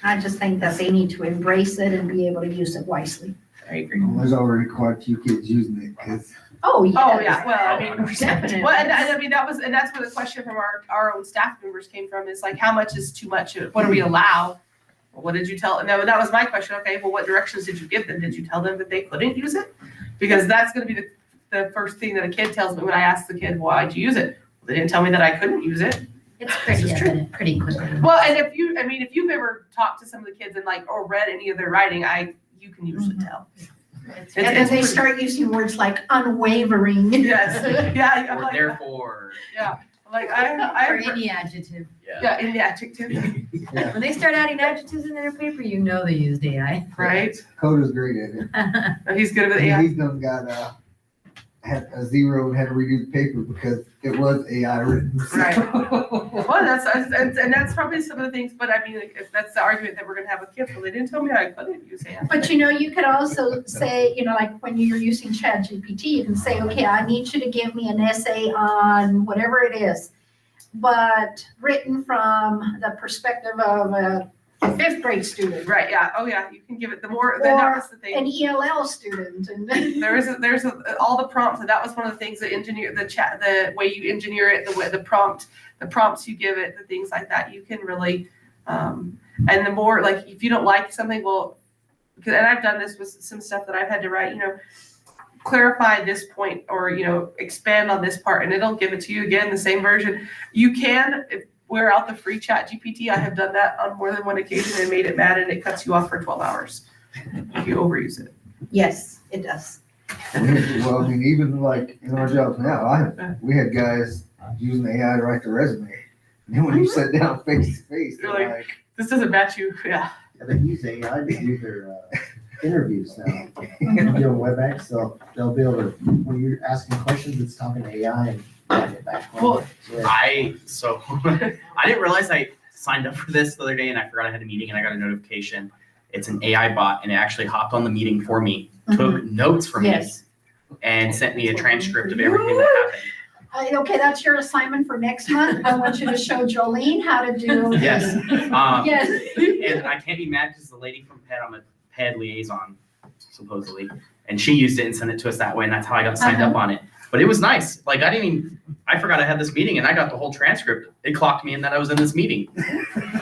S5: I just think that they need to embrace it and be able to use it wisely.
S9: I agree.
S1: Well, there's already quite a few kids using it, because
S5: Oh, yeah.
S9: Oh, yeah, well, I mean,
S5: Definitely.
S9: well, and I mean, that's where the question from our own staff members came from, is like, how much is too much? What do we allow? What did you tell? And that was my question. Okay, well, what directions did you give them? Did you tell them that they couldn't use it? Because that's going to be the first thing that a kid tells me when I ask the kid, why'd you use it? Well, they didn't tell me that I couldn't use it.
S14: It's pretty evident pretty quickly.
S9: Well, and if you've ever talked to some of the kids and or read any of their writing, you can usually tell.
S5: And then they start using words like unwavering.
S9: Yes, yeah. I'm
S11: Or
S9: like,
S11: therefore.
S9: yeah, like I
S14: Or any adjective.
S9: yeah, in the adjective,
S14: When they start adding adjectives in their paper, you know they used AI.
S9: right?
S1: Coda's great at it.
S9: He's good with AI.
S1: He's done got had a zero and had to redo the paper because it was AI written.
S9: Right. Well, that's probably some of the things, but I mean, if that's the argument that we're gonna have with kids, well, they didn't tell me I couldn't use AI.
S5: But you could also say, like when you're using ChatGPT, you can say, okay, I need you to give me an essay on whatever it is, but written from the perspective of a fifth grade student.
S9: Right, yeah, oh yeah, you can give it that was the thing.
S5: An ELL student. And
S9: There's all the prompts, and that was one of the things that the way you engineer it, the prompts you give it, the things like that, you can really, and the more, like, if you don't like something, well, and I've done this with some stuff that I've had to write, clarify this point, or, expand on this part, and it'll give it to you again, the same version. You can wear out the free ChatGPT. I have done that on more than one occasion and made it mad, and it cuts you off for 12 hours if you overuse it.
S5: yes, it does.
S1: Well, I mean, even like in our jobs now, we had guys using AI to write their resume. And then when you sit down face to face,
S9: You're
S1: they're
S9: like,
S1: like,
S9: this doesn't match you. Yeah.
S15: They use AI to do their interviews now. Doing WebEx, so they'll be able to, when you're asking questions, it's talking to AI and writing it back.
S11: Well,
S15: Yeah.
S11: I didn't realize I signed up for this the other day, and I forgot I had a meeting, and I got a notification. It's an AI bot, and it actually hopped on the meeting for me, took notes from
S5: Yes.
S11: me, and sent me a transcript of everything that happened.
S5: Okay, that's your assignment for next month. I want you to show Jolene how to do.
S11: Yes.
S5: Yes.
S11: And I can't be mad because the lady from PED, I'm a PED liaison, supposedly, and she used it and sent it to us that way, and that's how I got signed up on it. But it was nice. Like, I forgot I had this meeting, and I got the whole transcript. It clocked me in that I was in this meeting.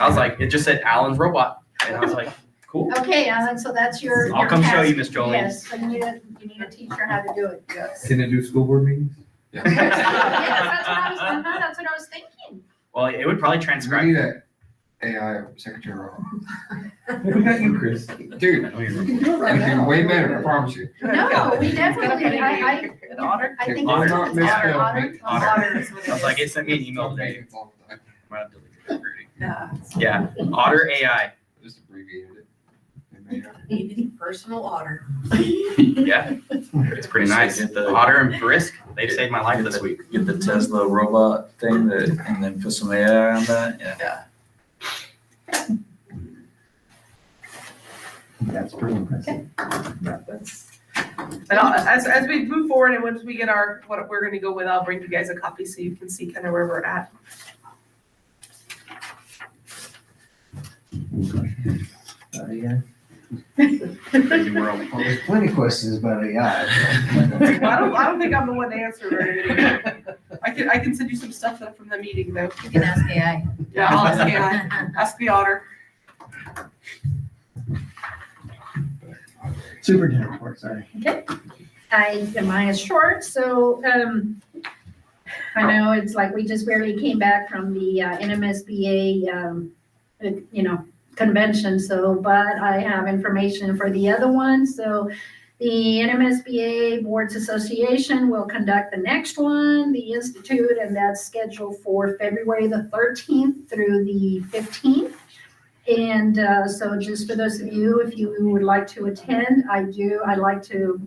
S11: I was like, it just said Alan's robot, and I was like, cool.
S5: Okay, Alan, so that's your.
S11: I'll come show
S5: task.
S11: you, Miss Jolene.
S5: Yes, so you need to teach her how to do it. Yes.
S13: Can it do school board meetings?
S5: Yes, that's what I was thinking.
S11: Well, it would probably
S16: We
S11: transcribe.
S16: need a AI secretary.
S13: We got you, Chris.
S16: Dude,
S15: You can do it right
S16: it'd be
S15: now.
S16: way better, I promise you.
S5: No, we definitely, I
S9: An otter?
S5: think it's
S11: Otter.
S16: Not misspelled,
S5: Otter.
S11: Otter. I was like, it sent me an email today.
S16: Just
S11: Might have to delete it.
S9: Yeah.
S11: Yeah, Otter AI.
S16: abbreviated it.
S14: Personal otter.
S11: Yeah, it's pretty nice. The otter and brisk, they saved my life this week.
S10: Get the Tesla robot thing and then put some AI on that. Yeah.
S1: That's pretty impressive.
S9: And as we move forward and once we get what we're gonna go with, I'll bring you guys a copy so you can see kind of where we're at.
S1: Yeah.
S11: Crazy world.
S15: Well, there's plenty of questions about AI.
S9: Well, I don't think I'm the one to answer very many. I can send you some stuff from the meeting though.
S14: You can ask AI.
S9: Yeah, I'll ask AI. Ask the otter.
S1: Superintendent report, sorry.
S5: Mine is short, so, I know it's like we just barely came back from the NMSBA, convention, so, but I have information for the other one, so the NMSBA Boards Association will conduct the next one, the Institute, and that's scheduled for February the 13th through the 15th. And so just for those of you, if you would like to attend, I'd like to,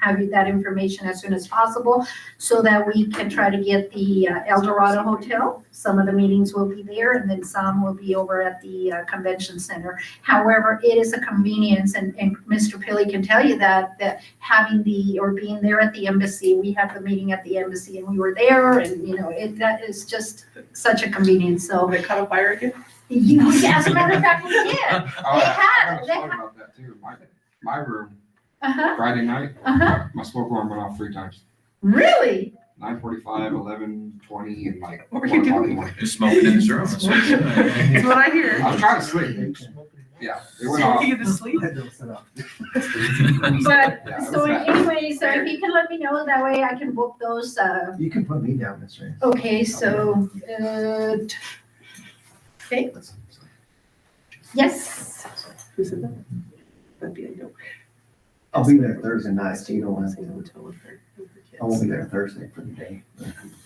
S5: have that information as soon as possible so that we can try to get the El Dorado Hotel. Some of the meetings will be there and then some will be over at the convention center. However, it is a convenience and Mr. Pilley can tell you that being there at the embassy, we had the meeting at the embassy and we were there and, that is just such a convenience. So
S9: They caught a fire again?
S5: as a matter of fact, we did.
S16: I was talking about that too. My room,
S5: Uh-huh,
S16: Friday night,
S5: uh-huh.
S16: my smoke alarm went off 3 times.
S5: Really?
S16: 9:45, 11:20, and like
S9: What were
S16: 1
S9: you
S16: o'clock in the
S9: doing?
S16: morning.
S10: You're smoking in this room. That's what you're doing.
S9: That's what I hear.
S16: I was trying to sleep. Yeah, it went
S9: So
S16: off.
S9: you get to sleep.
S5: But,
S16: Yeah, it
S5: so
S16: was bad.
S5: anyway, so if you can let me know, that way I can book those,
S1: You can put me down, Miss Ray.
S5: okay, so, okay. Yes,
S9: Who said that? That'd be ideal.
S1: I'll be there Thursday night, so you don't have to. I won't be there Thursday for the day.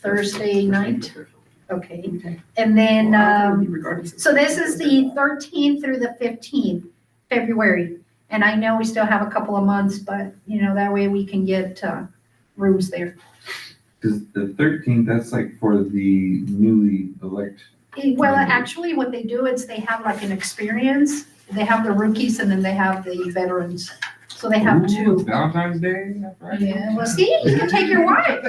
S5: Thursday night, okay. And then, so this is the 13th through the 15th, February. And I know we still have a couple of months, but, that way we can get rooms there.
S13: Because the 13th, that's like for the newly elect.
S5: Well, actually, what they do is they have like an experience. They have the rookies and then they have the veterans. So they have
S16: Ooh,
S5: two.
S16: Valentine's Day. Right?
S5: Yeah, well, see, you can take your wife.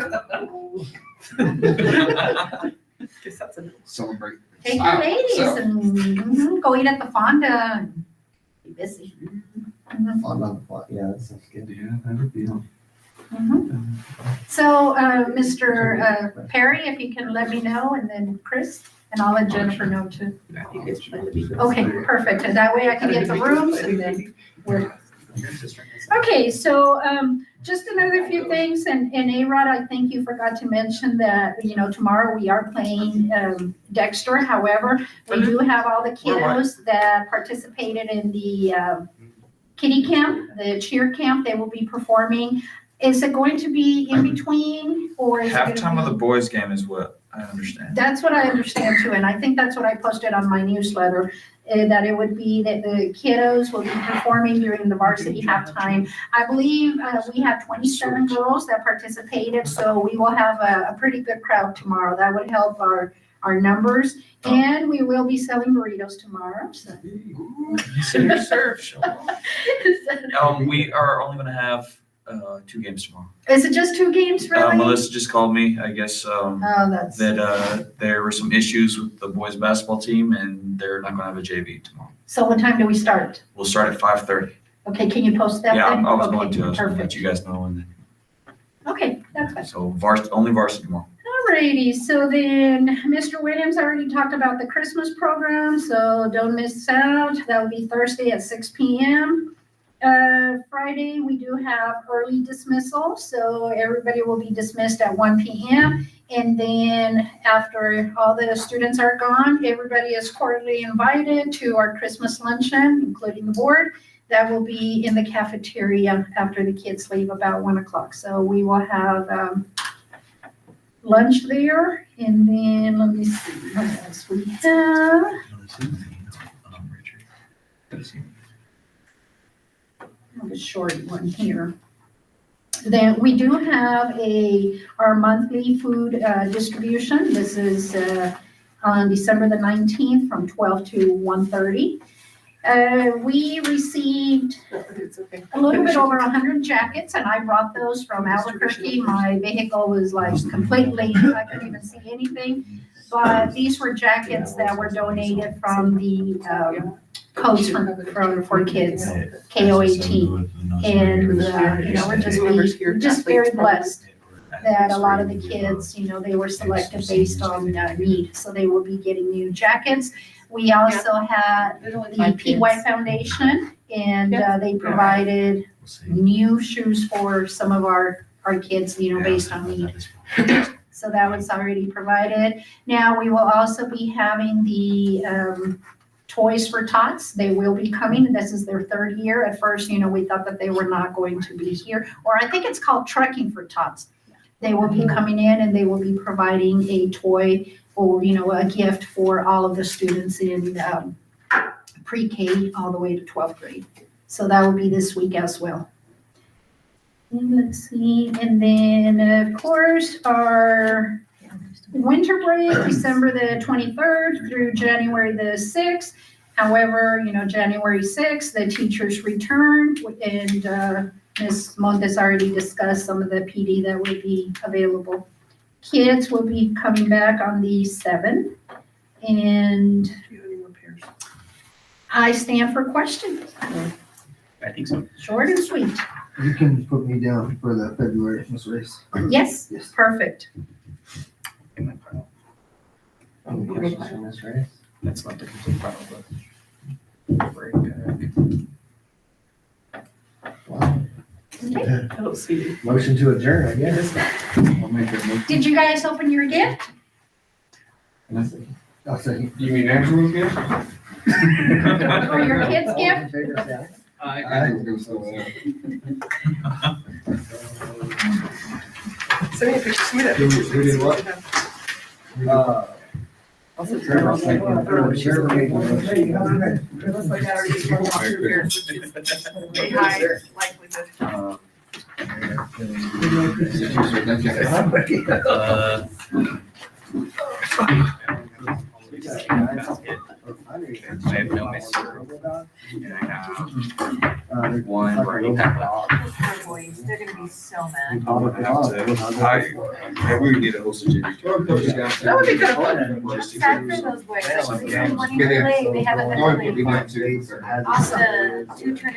S9: Guess that's a
S16: Celebrate.
S5: Take your
S16: Wow.
S5: ladies
S16: So-
S5: and go eat at the Fonda and be busy.
S1: Yeah, that sounds good.
S13: Yeah, that would be.
S5: So, Mr. Perry, if you can let me know, and then Chris, and I'll let Jennifer know too. Okay, perfect, and that way I can get the rooms and then we're. Okay, so, just another few things, and A-Rod, I think you forgot to mention that, tomorrow we are playing, Dexter. However, we do have all the kiddos that participated in the, kiddie camp, the cheer camp. They will be performing. Is it going to be in between or is it gonna
S10: Halftime of the
S5: be?
S10: boys game is what I understand.
S5: That's what I understand too, and I think that's what I posted on my newsletter, that it would be that the kiddos will be performing during the varsity halftime. I believe, we had 27 girls that participated, so we will have a pretty good crowd tomorrow. That would help our numbers, and we will be selling burritos tomorrow, so.
S10: Senior serve show. We are only gonna have 2 games tomorrow.
S5: Is it just 2 games, really?
S10: Melissa just called me, I guess,
S5: Oh, that's.
S10: that there were some issues with the boys basketball team and they're not gonna have a JV tomorrow.
S5: So what time do we start?
S10: We'll start at 5:30.
S5: Okay, can you post that
S10: Yeah,
S5: then?
S10: I was
S5: Okay,
S10: going to, I was gonna let
S5: Perfect.
S10: you guys know and
S5: Okay, that's fine.
S10: so only varsity tomorrow.
S5: Alrighty, so then Mr. Williams already talked about the Christmas program, so don't miss out. That will be Thursday at 6 p.m. Friday, we do have early dismissal, so everybody will be dismissed at 1 p.m. And then after all the students are gone, everybody is cordially invited to our Christmas luncheon, including the board. That will be in the cafeteria after the kids leave about 1 o'clock. So we will have lunch there, and then let me see what else we have. a short one here. Then we do have our monthly food distribution. This is on December the 19th from 12 to 1:30. We received a little bit over 100 jackets, and I brought those from Albuquerque. My vehicle was like completely, I couldn't even see anything. But these were jackets that were donated from the Codes for Kids, KO18. And, we're just very blessed that a lot of the kids, they were selected based on need. So they will be getting new jackets. We also had the PY Foundation, and they provided new shoes for some of our kids, based on need. So that was already provided. Now, we will also be having the Toys for Tots. They will be coming. This is their third year. At first, we thought that they were not going to be here. Or I think it's called Trucking for Tots. They will be coming in and they will be providing a toy or, a gift for all of the students in pre-K all the way to 12th grade. So that will be this week as well. And let's see, and then of course our winter break, December the 23rd through January the 6th. However, January 6th, the teachers returned, and Ms. Montes already discussed some of the PD that would be available. Kids will be coming back on the 7th, and I stand for questions.
S11: I think so.
S5: Short and sweet.
S15: You can put me down for the February Miss Race.
S5: Yes,
S15: Yes.
S5: perfect.
S11: In my final.
S15: Any questions for Miss Race?
S11: That's not the complete final, but. Break back.
S15: Wow.
S5: Okay.
S9: I don't see it.
S15: Motion to adjourn, I guess.
S16: I'll make that motion.
S5: Did you guys open your gift?
S15: I'll second.
S16: You mean Angela's gift?
S5: Or your kid's
S15: All
S5: gift?
S15: in favor, say aye.
S16: I was gonna say
S9: Send me a picture, send me that
S15: Who-
S9: picture.
S15: who did what?
S9: Also,
S15: Trevor seconded. Trevor made the motion.
S9: it looks like I already told my two parents, which is a high likelihood.
S11: One where he had
S14: Boys, they're gonna be so mad.
S16: we need a host of JV.
S9: That would be kind of fun.
S14: Sad for those boys.
S15: Yeah.
S14: They haven't been playing.
S15: Always put me down too.
S14: Awesome. Two turn